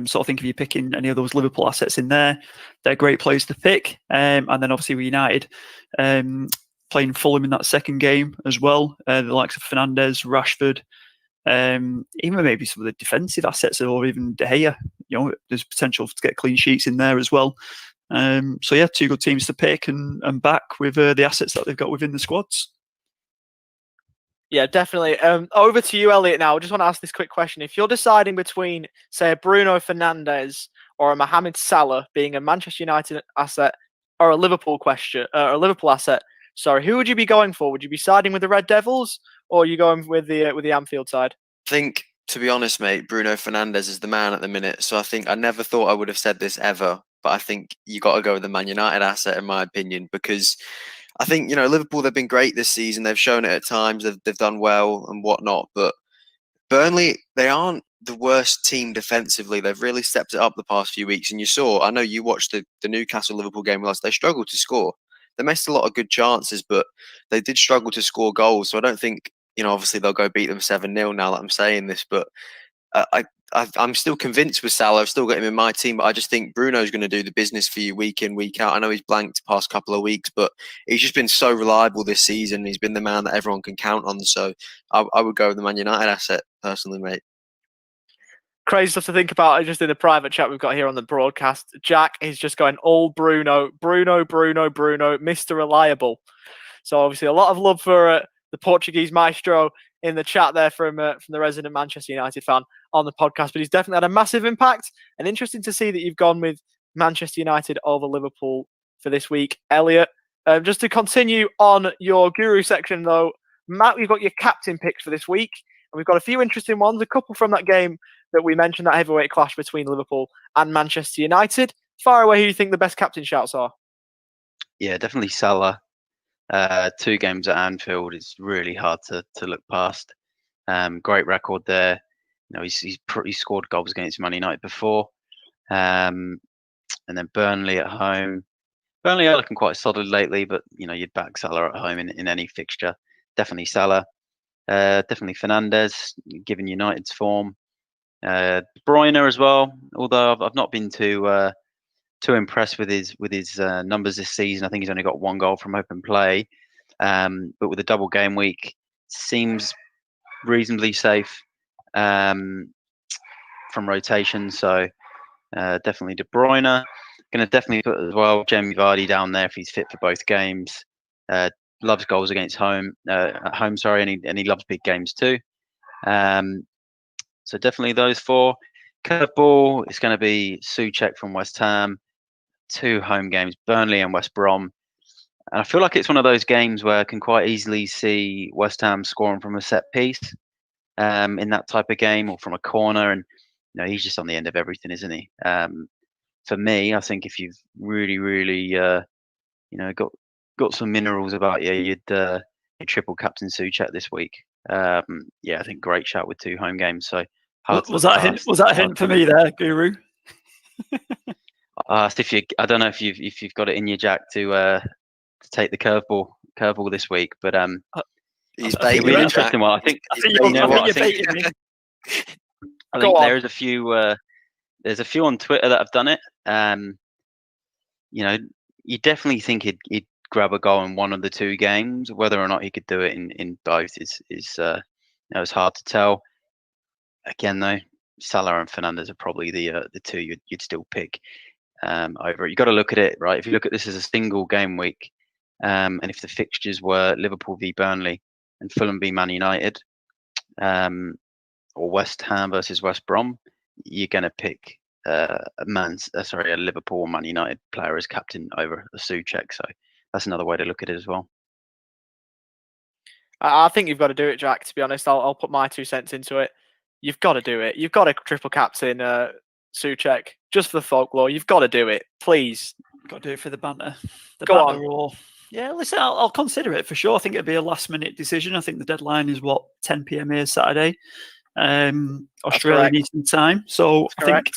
So I think if you're picking any of those Liverpool assets in there, they're great players to pick. And then obviously with United playing Fulham in that second game as well, the likes of Fernandes, Rashford, even maybe some of the defensive assets, or even De Gea. There's potential to get clean sheets in there as well. So yeah, 2 good teams to pick and back with the assets that they've got within the squads. Yeah, definitely. Over to you, Elliot. Now, I just want to ask this quick question: if you're deciding between, say, a Bruno Fernandes or a Mohamed Salah being a Manchester United asset or a Liverpool asset, sorry, who would you be going for? Would you be siding with the Red Devils, or are you going with the Anfield side? I think, to be honest, mate, Bruno Fernandes is the man at the minute. So I never thought I would have said this ever, but I think you got to go with the Man United asset, in my opinion, because I think, Liverpool, they've been great this season. They've shown it at times. They've done well and whatnot. But Burnley, they aren't the worst team defensively. They've really stepped it up the past few weeks. And you saw, I know you watched the Newcastle-Liverpool game with us. They struggled to score. They missed a lot of good chances, but they did struggle to score goals. So I don't think, obviously they'll go beat them 7-0 now that I'm saying this. But I'm still convinced with Salah. I've still got him in my team, but I just think Bruno's going to do the business for you week in, week out. I know he's blanked the past couple of weeks, but he's just been so reliable this season. He's been the man that everyone can count on. So I would go with the Man United asset personally, mate. Crazy stuff to think about. Just in the private chat we've got here on the broadcast, Jack is just going all Bruno, Mr. Reliable. So obviously a lot of love for the Portuguese maestro in the chat there from the resident Manchester United fan on the podcast. But he's definitely had a massive impact, and interesting to see that you've gone with Manchester United over Liverpool for this week. Elliot, just to continue on your guru section though, Matt, we've got your captain picks for this week, and we've got a few interesting ones, a couple from that game that we mentioned, that heavyweight clash between Liverpool and Manchester United. Far away, who you think the best captain shouts are? Yeah, definitely Salah. 2 games at Anfield is really hard to look past. Great record there. he's scored goals against Man United before, and then Burnley at home. Burnley are looking quite solid lately, but you'd back Salah at home in any fixture. Definitely Salah, definitely Fernandes, given United's form. Bruyne as well, although I've not been too impressed with his numbers this season. I think he's only got 1 goal from open play, but with a double game week, seems reasonably safe from rotation. So definitely De Bruyne. Going to definitely put as well Jamie Vardy down there if he's fit for both games. Loves goals against home at home. Sorry, and he loves big games too. So definitely those 4. Curveball is going to be Souček from West Ham. 2 home games, Burnley and West Brom. And I feel like it's one of those games where I can quite easily see West Ham scoring from a set piece in that type of game, or from a corner. And he's just on the end of everything, isn't he? For me, I think if you've really got some minerals about you, you'd triple captain Souček this week. I think great shout with 2 home games. So was that a hint for me there, Guru? I don't know if you've got it in your Jack to take the curveball this week, but he's it'll be an interesting one. I think there's a few. There's a few on Twitter that have done it. You definitely think he'd grab a goal in one of the 2 games. Whether or not he could do it in both is it's hard to tell. Again, though, Salah and Fernandes are probably the 2 you'd still pick over it. You got to look at it, right? If you look at this as a single game week, and if the fixtures were Liverpool v Burnley and Fulham v Man United, or West Ham versus West Brom, you're going to pick a Liverpool or Man United player as captain over a Souček. So that's another way to look at it as well. I think you've got to do it, Jack. To be honest, I'll put my 2 cents into it. You've got to do it. You've got to triple captain Souček just for the folklore. You've got to do it, please. Got to do it for the banter. Go on. Roar. Yeah, listen, I'll consider it for sure. I think it'd be a last-minute decision. I think the deadline is 10 p.m. here Saturday, Australian Eastern Time. So I think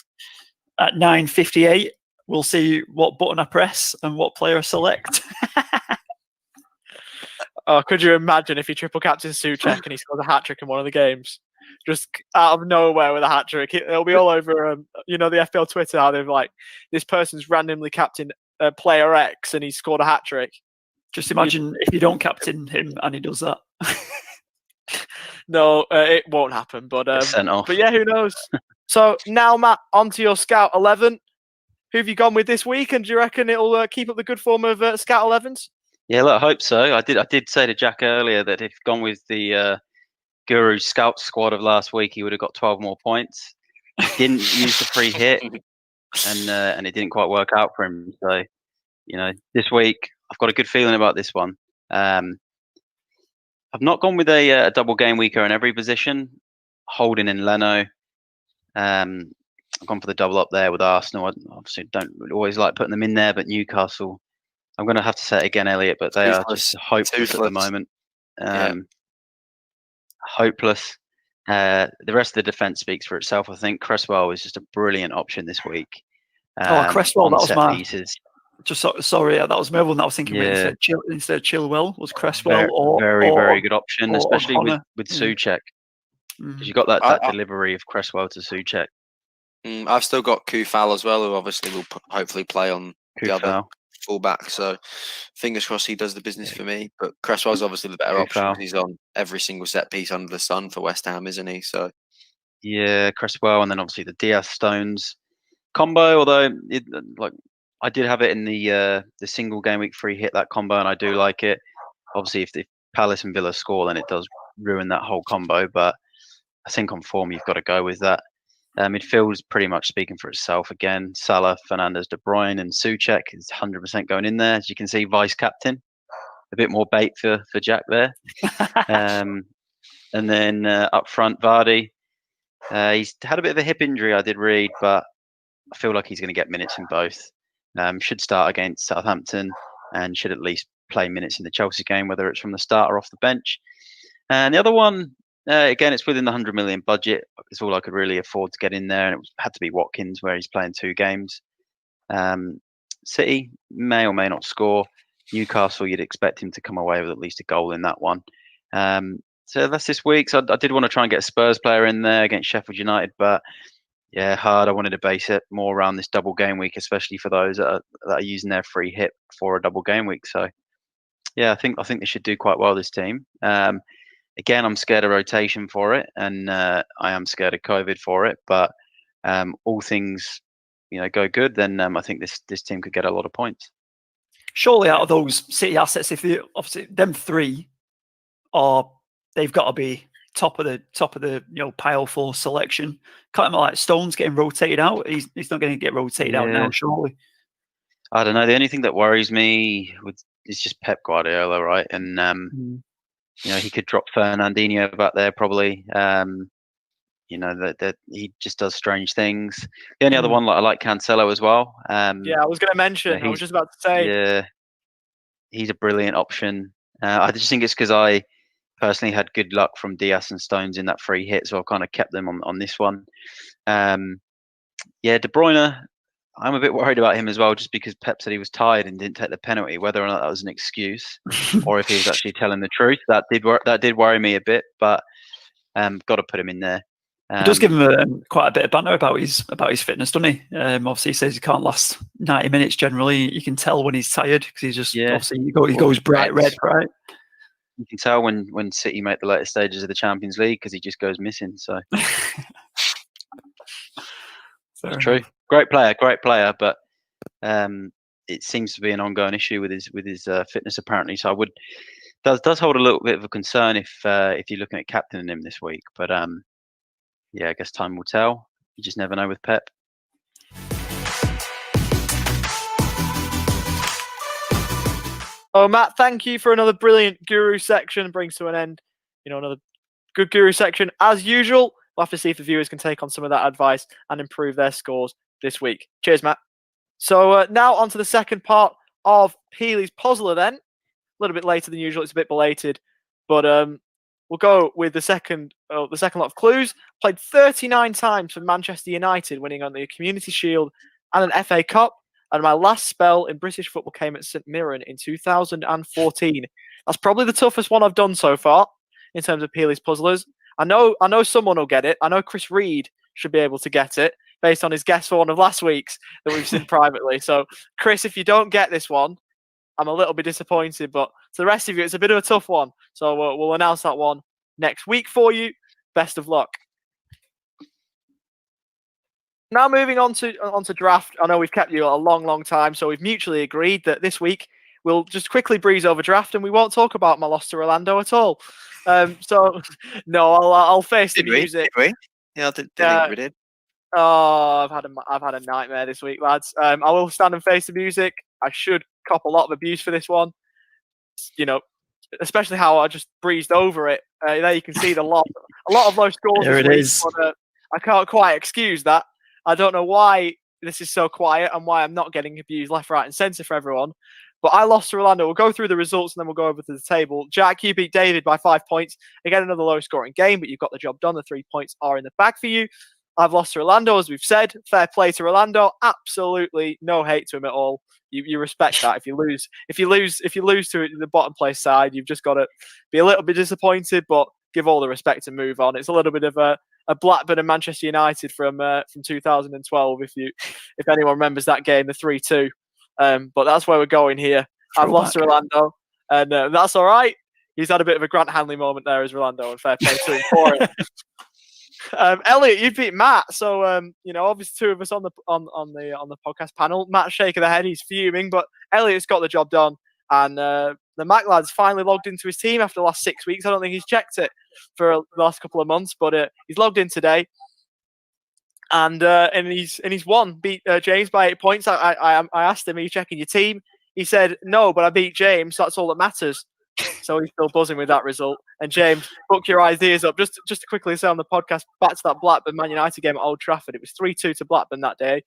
at 9:58 we'll see what button I press and what player I select. Oh, could you imagine if he triple captains Souček and he scores a hat trick in one of the games? Just out of nowhere with a hat trick. It'll be all over, the FPL Twitter, how they're like, this person's randomly captained player X and he scored a hat trick. Just imagine if you don't captain him and he does that. No, it won't happen. But sent off. But yeah, who knows? So now, Matt, onto your Scout 11. Who have you gone with this week? And do you reckon it'll keep up the good form of Scout 11s? Yeah, look, I hope so. I did say to Jack earlier that if gone with the Guru Scout squad of last week, he would have got 12 more points. He didn't use the free hit, and it didn't quite work out for him. So, this week I've got a good feeling about this one. I've not gone with a double game weeker in every position. Holding in Leno. I've gone for the double up there with Arsenal. I obviously don't always like putting them in there, but Newcastle, I'm going to have to say it again, Elliot, but they are just hopeless at the moment. Hopeless. The rest of the defence speaks for itself. I think Cresswell is just a brilliant option this week. Cresswell, that was my pieces. Sorry, that was my one that I was thinking about instead of Chilwell was Cresswell. Very good option, especially with Souček. Mm. Because you got that delivery of Cresswell to Souček. I've still got Kufal as well, who obviously will hopefully play on the other fullback. So fingers crossed he does the business for me. But Cresswell's obviously the better option. He's on every single set piece under the sun for West Ham, isn't he? So yeah, Cresswell, and then obviously the Diaz Stones combo. Although I did have it in the single game week free hit, that combo, and I do like it. Obviously, if Palace and Villa score, then it does ruin that whole combo. But I think on form, you've got to go with that. Midfield is pretty much speaking for itself again. Salah, Fernandes, De Bruyne, and Souček is 100% going in there. As you can see, vice captain. A bit more bait for Jack there. And then up front, Vardy. He's had a bit of a hip injury, I did read, but I feel like he's going to get minutes in both. Should start against Southampton and should at least play minutes in the Chelsea game, whether it's from the start or off the bench. And the other one, Again, it's within the 100 million budget. It's all I could really afford to get in there, and had to be Watkins, where he's playing 2 games. City may or may not score. Newcastle, you'd expect him to come away with at least a goal in that one. So that's this week. So I did want to try and get a Spurs player in there against Sheffield United, but yeah, hard. I wanted to base it more around this double game week, especially for those that are using their free hit for a double game week. So yeah, I think they should do quite well, this team. Again, I'm scared of rotation for it, and I am scared of COVID for it. But all things, go good, then I think this team could get a lot of points. Surely, out of those City assets, if they obviously them 3 they've got to be top of the pile for selection. Kind of like Stones getting rotated out. He's not going to get rotated out now, surely. I don't know. The only thing that worries me is just Pep Guardiola, right? And he could drop Fernandinho back there probably. That he just does strange things. The only other one, I like Cancelo as well. Yeah, I was going to mention. I was just about to say. Yeah, he's a brilliant option. I just think it's because I personally had good luck from Diaz and Stones in that free hit, so I've kind of kept them on this one. De Bruyne, I'm a bit worried about him as well, just because Pep said he was tired and didn't take the penalty. Whether or not that was an excuse, or if he was actually telling the truth, that did worry me a bit. But got to put him in there. He does give him quite a bit of banter about his fitness, doesn't he? Obviously, he says he can't last 90 minutes generally. You can tell when he's tired because he's just obviously he goes bright red, right? You can tell when City make the later stages of the Champions League because he just goes missing. So it's true. Great player, but it seems to be an ongoing issue with his fitness apparently. So does hold a little bit of a concern if you're looking at captaining him this week. But I guess time will tell. You just never know with Pep. Oh, Matt, thank you for another brilliant Guru section. Brings to an end, another good Guru section. As usual, we'll have to see if the viewers can take on some of that advice and improve their scores this week. Cheers, Matt. So now on to the second part of Peely's Puzzler then. A little bit later than usual. It's a bit belated. But we'll go with the second lot of clues. Played 39 times for Manchester United, winning on the Community Shield and an FA Cup. And my last spell in British football came at St Mirren in 2014. That's probably the toughest one I've done so far in terms of Peely's Puzzlers. I know someone will get it. I know Chris Reed should be able to get it based on his guess for one of last week's that we've seen privately. So, Chris, if you don't get this one, I'm a little bit disappointed. But to the rest of you, it's a bit of a tough one. So we'll announce that one next week for you. Best of luck. Now moving on to draft. I know we've kept you a long time, so we've mutually agreed that this week we'll just quickly breeze over draft and we won't talk about my loss to Orlando at all. So no, I'll face the music. Did we? Yeah, I think we did. Oh, I've had a nightmare this week, lads. I will stand and face the music. I should cop a lot of abuse for this one. Especially how I just breezed over it. There you can see a lot of low scores. There this it week, is. But, I can't quite excuse that. I don't know why this is so quiet and why I'm not getting abused left, right, and centre for everyone. But I lost to Orlando. We'll go through the results and then we'll go over to the table. Jack, you beat David by 5 points. Again, another low-scoring game, but you've got the job done. The 3 points are in the bag for you. I've lost to Orlando, as we've said. Fair play to Orlando. Absolutely no hate to him at all. You respect that. If you lose to the bottom place side, you've just got to be a little bit disappointed, but give all the respect and move on. It's a little bit of a Blackburn and Manchester United from 2012, if anyone remembers that game, the 3-2. But that's where we're going here. I've lost to Orlando, and that's all right. He's had a bit of a Grant Hanley moment there as Orlando, and fair play to him for it. Elliot, you beat Matt, so obviously two of us on the podcast panel. Matt's shaking the head; he's fuming, but Elliot's got the job done, and the Mac lad's finally logged into his team after the last 6 weeks. I don't think he's checked it for the last couple of months, but he's logged in today, and he's won. Beat James by 8 points. I asked him, "Are you checking your team?" He said, "No, but I beat James. So that's all that matters." So he's still buzzing with that result. And James, book your ideas up. Just to quickly say on the podcast, back to that Blackburn Man United game at Old Trafford. It was 3-2 to Blackburn that day.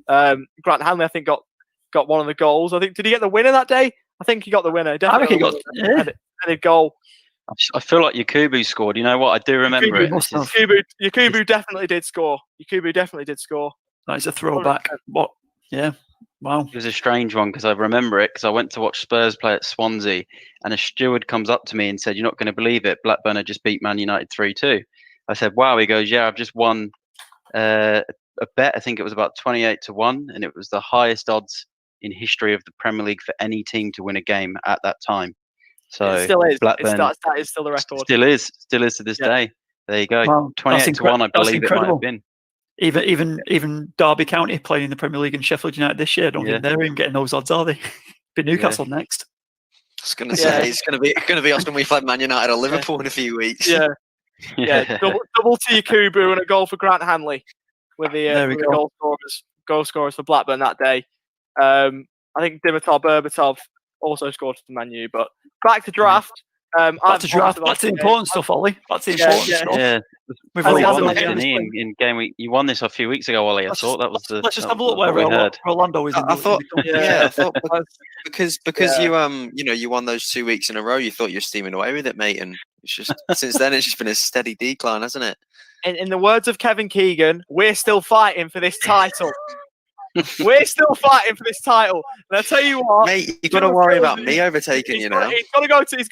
Grant Hanley, I think, got one of the goals. I think, did he get the winner that day? I think he got the winner. Definitely. I think he got a goal. I feel like Yakubu scored. You know what? I do remember Yakubu it. must have. Yakubu definitely did score. Yakubu definitely did score. That is a throwback. What? Yeah. Wow. It was a strange one because I remember it because I went to watch Spurs play at Swansea, and a steward comes up to me and said, "You're not going to believe it. Blackburn had just beat Man United 3-2." I said, "Wow." He goes, "Yeah, I've just won a bet. I think it was about 28-1, and it was the highest odds in history of the Premier League for any team to win a game at that time." So It still is. Blackburn That is still the record. still is to this day. There you go. Wow, 28-1, I that's believe it might incredible. have been. Even Derby County playing in the Premier League and Sheffield United this year. I don't think they're even getting those odds, are they? Be Newcastle next. I was going to say it's going to be us when we play Man United or Liverpool in a few weeks. Yeah. Double to Yakubu and a goal for Grant Hanley with the goal scorers for Blackburn that day. I think Dimitar Berbatov also scored for Man U. But back to draft. Back to the important stuff, Ollie. Back to the important stuff. Yeah, We've we only won this, didn't he, in game week. You won this a few weeks ago, Ollie. I thought that was the. Let's just have a look where Orlando is. I thought because you won those 2 weeks in a row, you thought you were steaming away with it, mate. And it's just since then it's just been a steady decline, hasn't it? In the words of Kevin Keegan, we're still fighting for this title. We're still fighting for this title. And I tell you what, mate, you've got to worry about me overtaking you now. He's got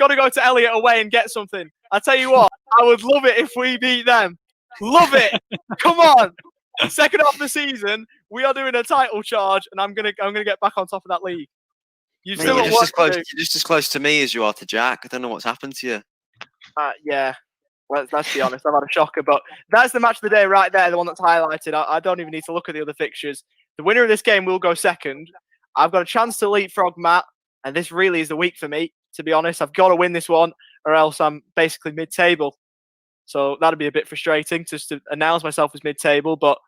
to go to Elliot away and get something. I tell you what, I would love it if we beat them. Love it. Come on. Second half of the season, we are doing a title charge, and I'm gonna get back on top of that league. You're just as close to me as you are to Jack. I don't know what's happened to you. Yeah. Let's be honest. I've had a shocker, but that's the match of the day right there, the one that's highlighted. I don't even need to look at the other fixtures. The winner of this game will go second. I've got a chance to leapfrog Matt, and this really is the week for me, to be honest. I've got to win this one, or else I'm basically mid-table. So that'd be a bit frustrating just to announce myself as mid-table, but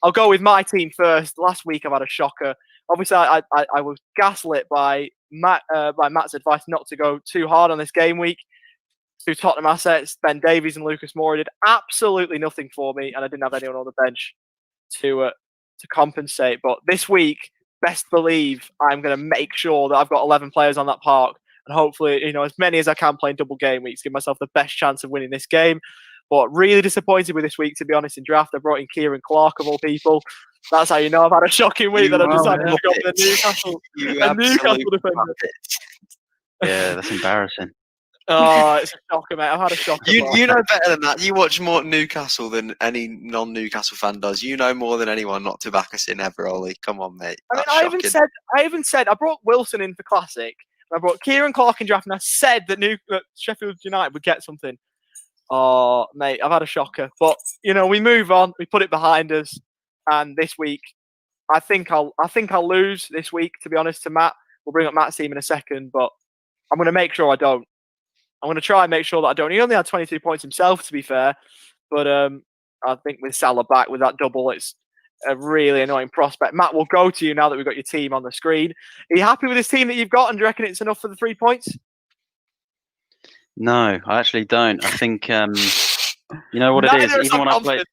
I'll go with my team first. Last week I've had a shocker. Obviously, I was gaslit by Matt's advice not to go too hard on this game week. Through Tottenham assets, Ben Davies and Lucas Moura did absolutely nothing for me, and I didn't have anyone on the bench to compensate. But this week, best believe I'm going to make sure that I've got 11 players on that park, and hopefully, as many as I can play in double game weeks, give myself the best chance of winning this game. But really disappointed with this week, to be honest. In draft, I brought in Kieran Clark of all people. That's how you know I've had a shocking week that I decided to go for the Newcastle defender. Yeah, that's embarrassing. Oh, it's a shocker, mate. I've had a shocker. You know better than that. You watch more Newcastle than any non-Newcastle fan does. You know more than anyone not to back us in ever, Ollie. Come on, mate. I even said I brought Wilson in for Classic. I brought Kieran Clark in draft, and I said that Sheffield United would get something. Oh, mate, I've had a shocker. But we move on. We put it behind us, and this week, I think I'll lose this week. To be honest, to Matt, we'll bring up Matt's team in a second, but I'm going to make sure I don't. I'm going to try and make sure that I don't. He only had 22 points himself, to be fair. But I think with Salah back with that double, it's a really annoying prospect. Matt, we'll go to you now that we've got your team on the screen. Are you happy with this team that you've got, and do you reckon it's enough for the 3 points? No, I actually don't. I think you know what it is. Even when I played,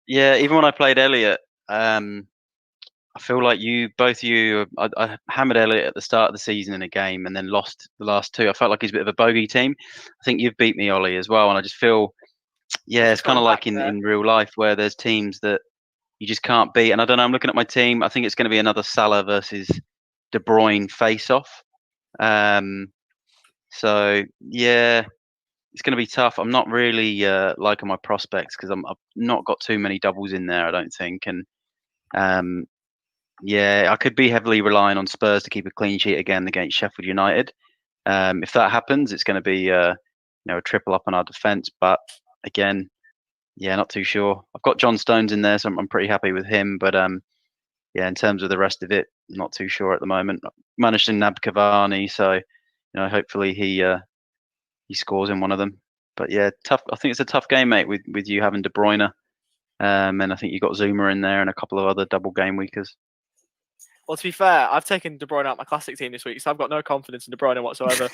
even when I played Elliot, I feel like I hammered Elliot at the start of the season in a game and then lost the last two. I felt like he's a bit of a bogey team. I think you've beat me, Ollie, as well. And I just feel, it's kind of like in real life where there's teams that you just can't beat. And I don't know, I'm looking at my team. I think it's going to be another Salah versus De Bruyne face-off. So, yeah, it's going to be tough. I'm not really liking my prospects because I've not got too many doubles in there, I don't think. And I could be heavily relying on Spurs to keep a clean sheet again against Sheffield United. If that happens, it's going to be a triple up on our defence. But again, not too sure. I've got John Stones in there, so I'm pretty happy with him. But in terms of the rest of it, not too sure at the moment. Managed to nab Cavani, so hopefully he scores in one of them. But tough. I think it's a tough game, mate, with you having De Bruyne, and I think you got Zuma in there and a couple of other double game weekers. Well, to be fair, I've taken De Bruyne out of my classic team this week, so I've got no confidence in De Bruyne whatsoever.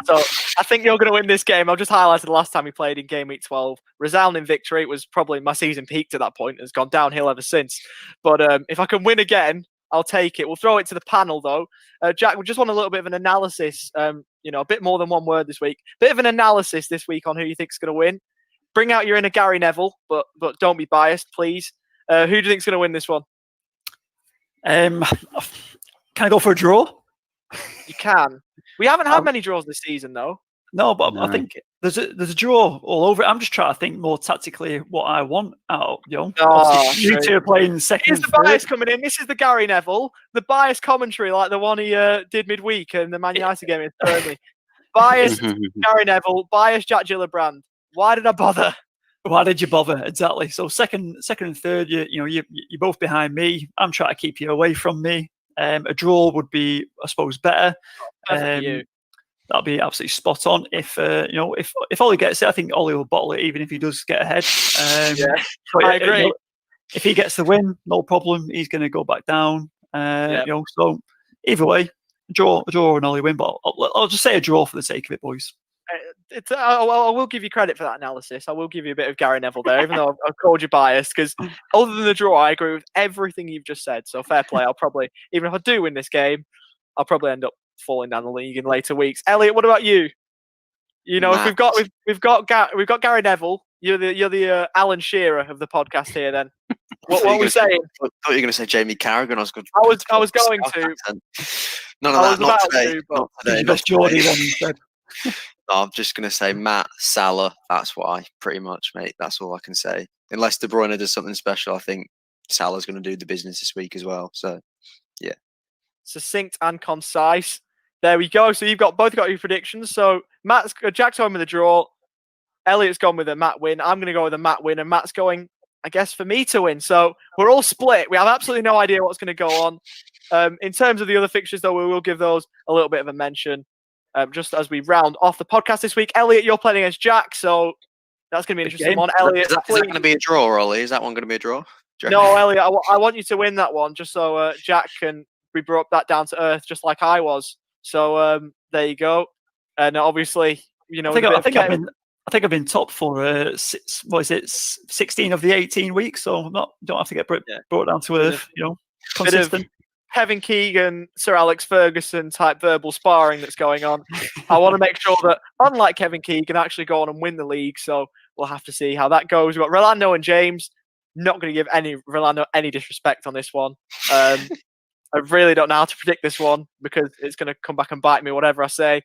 So I think you're going to win this game. I've just highlighted the last time we played in game week 12. Resounding victory. It was probably my season peaked at that point. It's gone downhill ever since. But if I can win again, I'll take it. We'll throw it to the panel, though. Jack, we just want a little bit of an analysis. a bit more than one word this week. Bit of an analysis this week on who you think is going to win. Bring out your inner Gary Neville, but don't be biased, please. Who do you think is going to win this one? Can I go for a draw? You can. We haven't had many draws this season, though. No, but No. I think there's a draw all over it. I'm just trying to think more tactically what I want out. Obviously, you two are playing second. Here's and the bias third. coming in. This is the Gary Neville, the bias commentary, like the one he did midweek in the Man United game in Burnley. Bias Gary Neville, bias Jack Gillibrand. Why did I bother? Why did you bother? Exactly. So second and third, you're both behind me. I'm trying to keep you away from me. A draw would be, I suppose, better. Perfect for you. That'd be absolutely spot on. If Ollie gets it, I think Ollie will bottle it, even if he does get ahead. But, I agree. If he gets the win, no problem. He's going to go back down. So either way, draw and Ollie win. But I'll just say a draw for the sake of it, boys. I will give you credit for that analysis. I will give you a bit of Gary Neville there, even though I've called you biased. Because other than the draw, I agree with everything you've just said. So fair play. I'll probably, even if I do win this game, I'll probably end up falling down the league in later weeks. Elliot, what about you? If we've got Gary Neville, you're the Alan Shearer of the podcast here. Then what were we saying? I thought you were going to say Jamie Carragher. I was going to. None of that. Not today. Not today. Best Geordie one instead. No, I'm just going to say Matt, Salah. That's what I pretty much, mate. That's all I can say. Unless De Bruyne does something special, I think Salah's going to do the business this week as well. So, yeah. Succinct and concise. There we go. So you've both got your predictions. So Jack's going with a draw. Elliot's gone with a Matt win. I'm going to go with a Matt win, and Matt's going, I guess, for me to win. So we're all split. We have absolutely no idea what's going to go on. In terms of the other fixtures, though, we will give those a little bit of a mention. Just as we round off the podcast this week. Elliot, you're playing against Jack, so that's going to be an interesting one. Elliot, is that going to be a draw, Ollie? Is that one going to be a draw? No, Elliot, I want you to win that one, just so Jack can be brought that down to earth, just like I was. So there you go. And obviously, I think I've been top for 16 of the 18 weeks, so don't have to get brought down to earth. Consistent. Kevin Keegan, Sir Alex Ferguson type verbal sparring that's going on. I want to make sure that, unlike Kevin Keegan, actually go on and win the league. So we'll have to see how that goes. We've got Rolando and James. Not going to give Rolando any disrespect on this one. I really don't know how to predict this one because it's going to come back and bite me, whatever I say.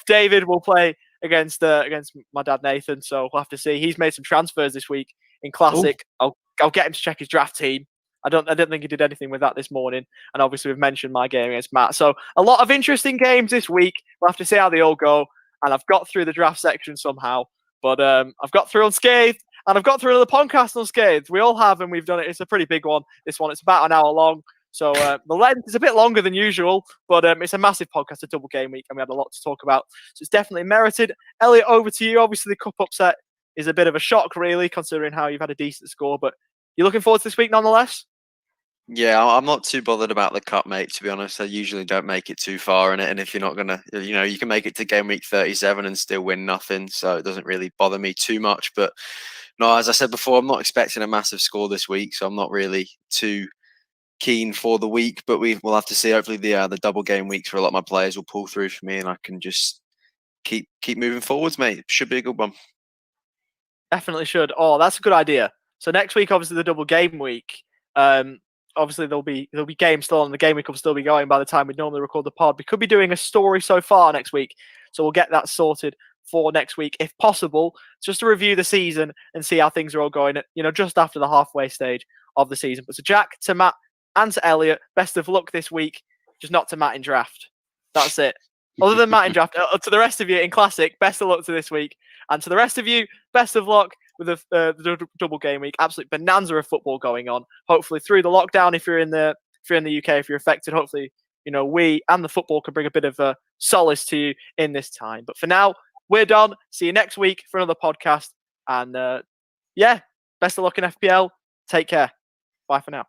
David will play against my dad Nathan, so we'll have to see. He's made some transfers this week in Classic. I'll get him to check his draft team. I don't think he did anything with that this morning. And obviously we've mentioned my game against Matt. So a lot of interesting games this week. We'll have to see how they all go. And I've got through the draft section somehow. But I've got through unscathed. And I've got through another podcast unscathed. We all have, and we've done it. It's a pretty big one, this one. It's about an hour long. So the length is a bit longer than usual. But it's a massive podcast, a double game week. And we had a lot to talk about. So it's definitely merited. Elliot, over to you. Obviously the cup upset is a bit of a shock, really, considering how you've had a decent score. But you looking forward to this week nonetheless? Yeah, I'm not too bothered about the cup, mate, to be honest. I usually don't make it too far in it. And if you're not going to, you can make it to game week 37 and still win nothing. So it doesn't really bother me too much. But no, as I said before, I'm not expecting a massive score this week. So I'm not really too keen for the week. But we'll have to see. Hopefully the double game weeks for a lot of my players will pull through for me and I can just keep moving forwards, mate. Should be a good one. Definitely should. Oh, that's a good idea. So next week, obviously, the double game week. Obviously, there'll be games still on. The game week will still be going by the time we normally record the pod. We could be doing a story so far next week, so we'll get that sorted for next week if possible, just to review the season and see how things are all going. Just after the halfway stage of the season. But to Jack, to Matt, and to Elliot, best of luck this week. Just not to Matt in draft. That's it. Other than Matt in draft, to the rest of you in Classic, best of luck to this week, and to the rest of you, best of luck with the double game week. Absolute bonanza of football going on. Hopefully through the lockdown, if you're in the UK, if you're affected, hopefully we and the football can bring a bit of solace to you in this time. But for now, we're done. See you next week for another podcast. And best of luck in FPL. Take care. Bye for now.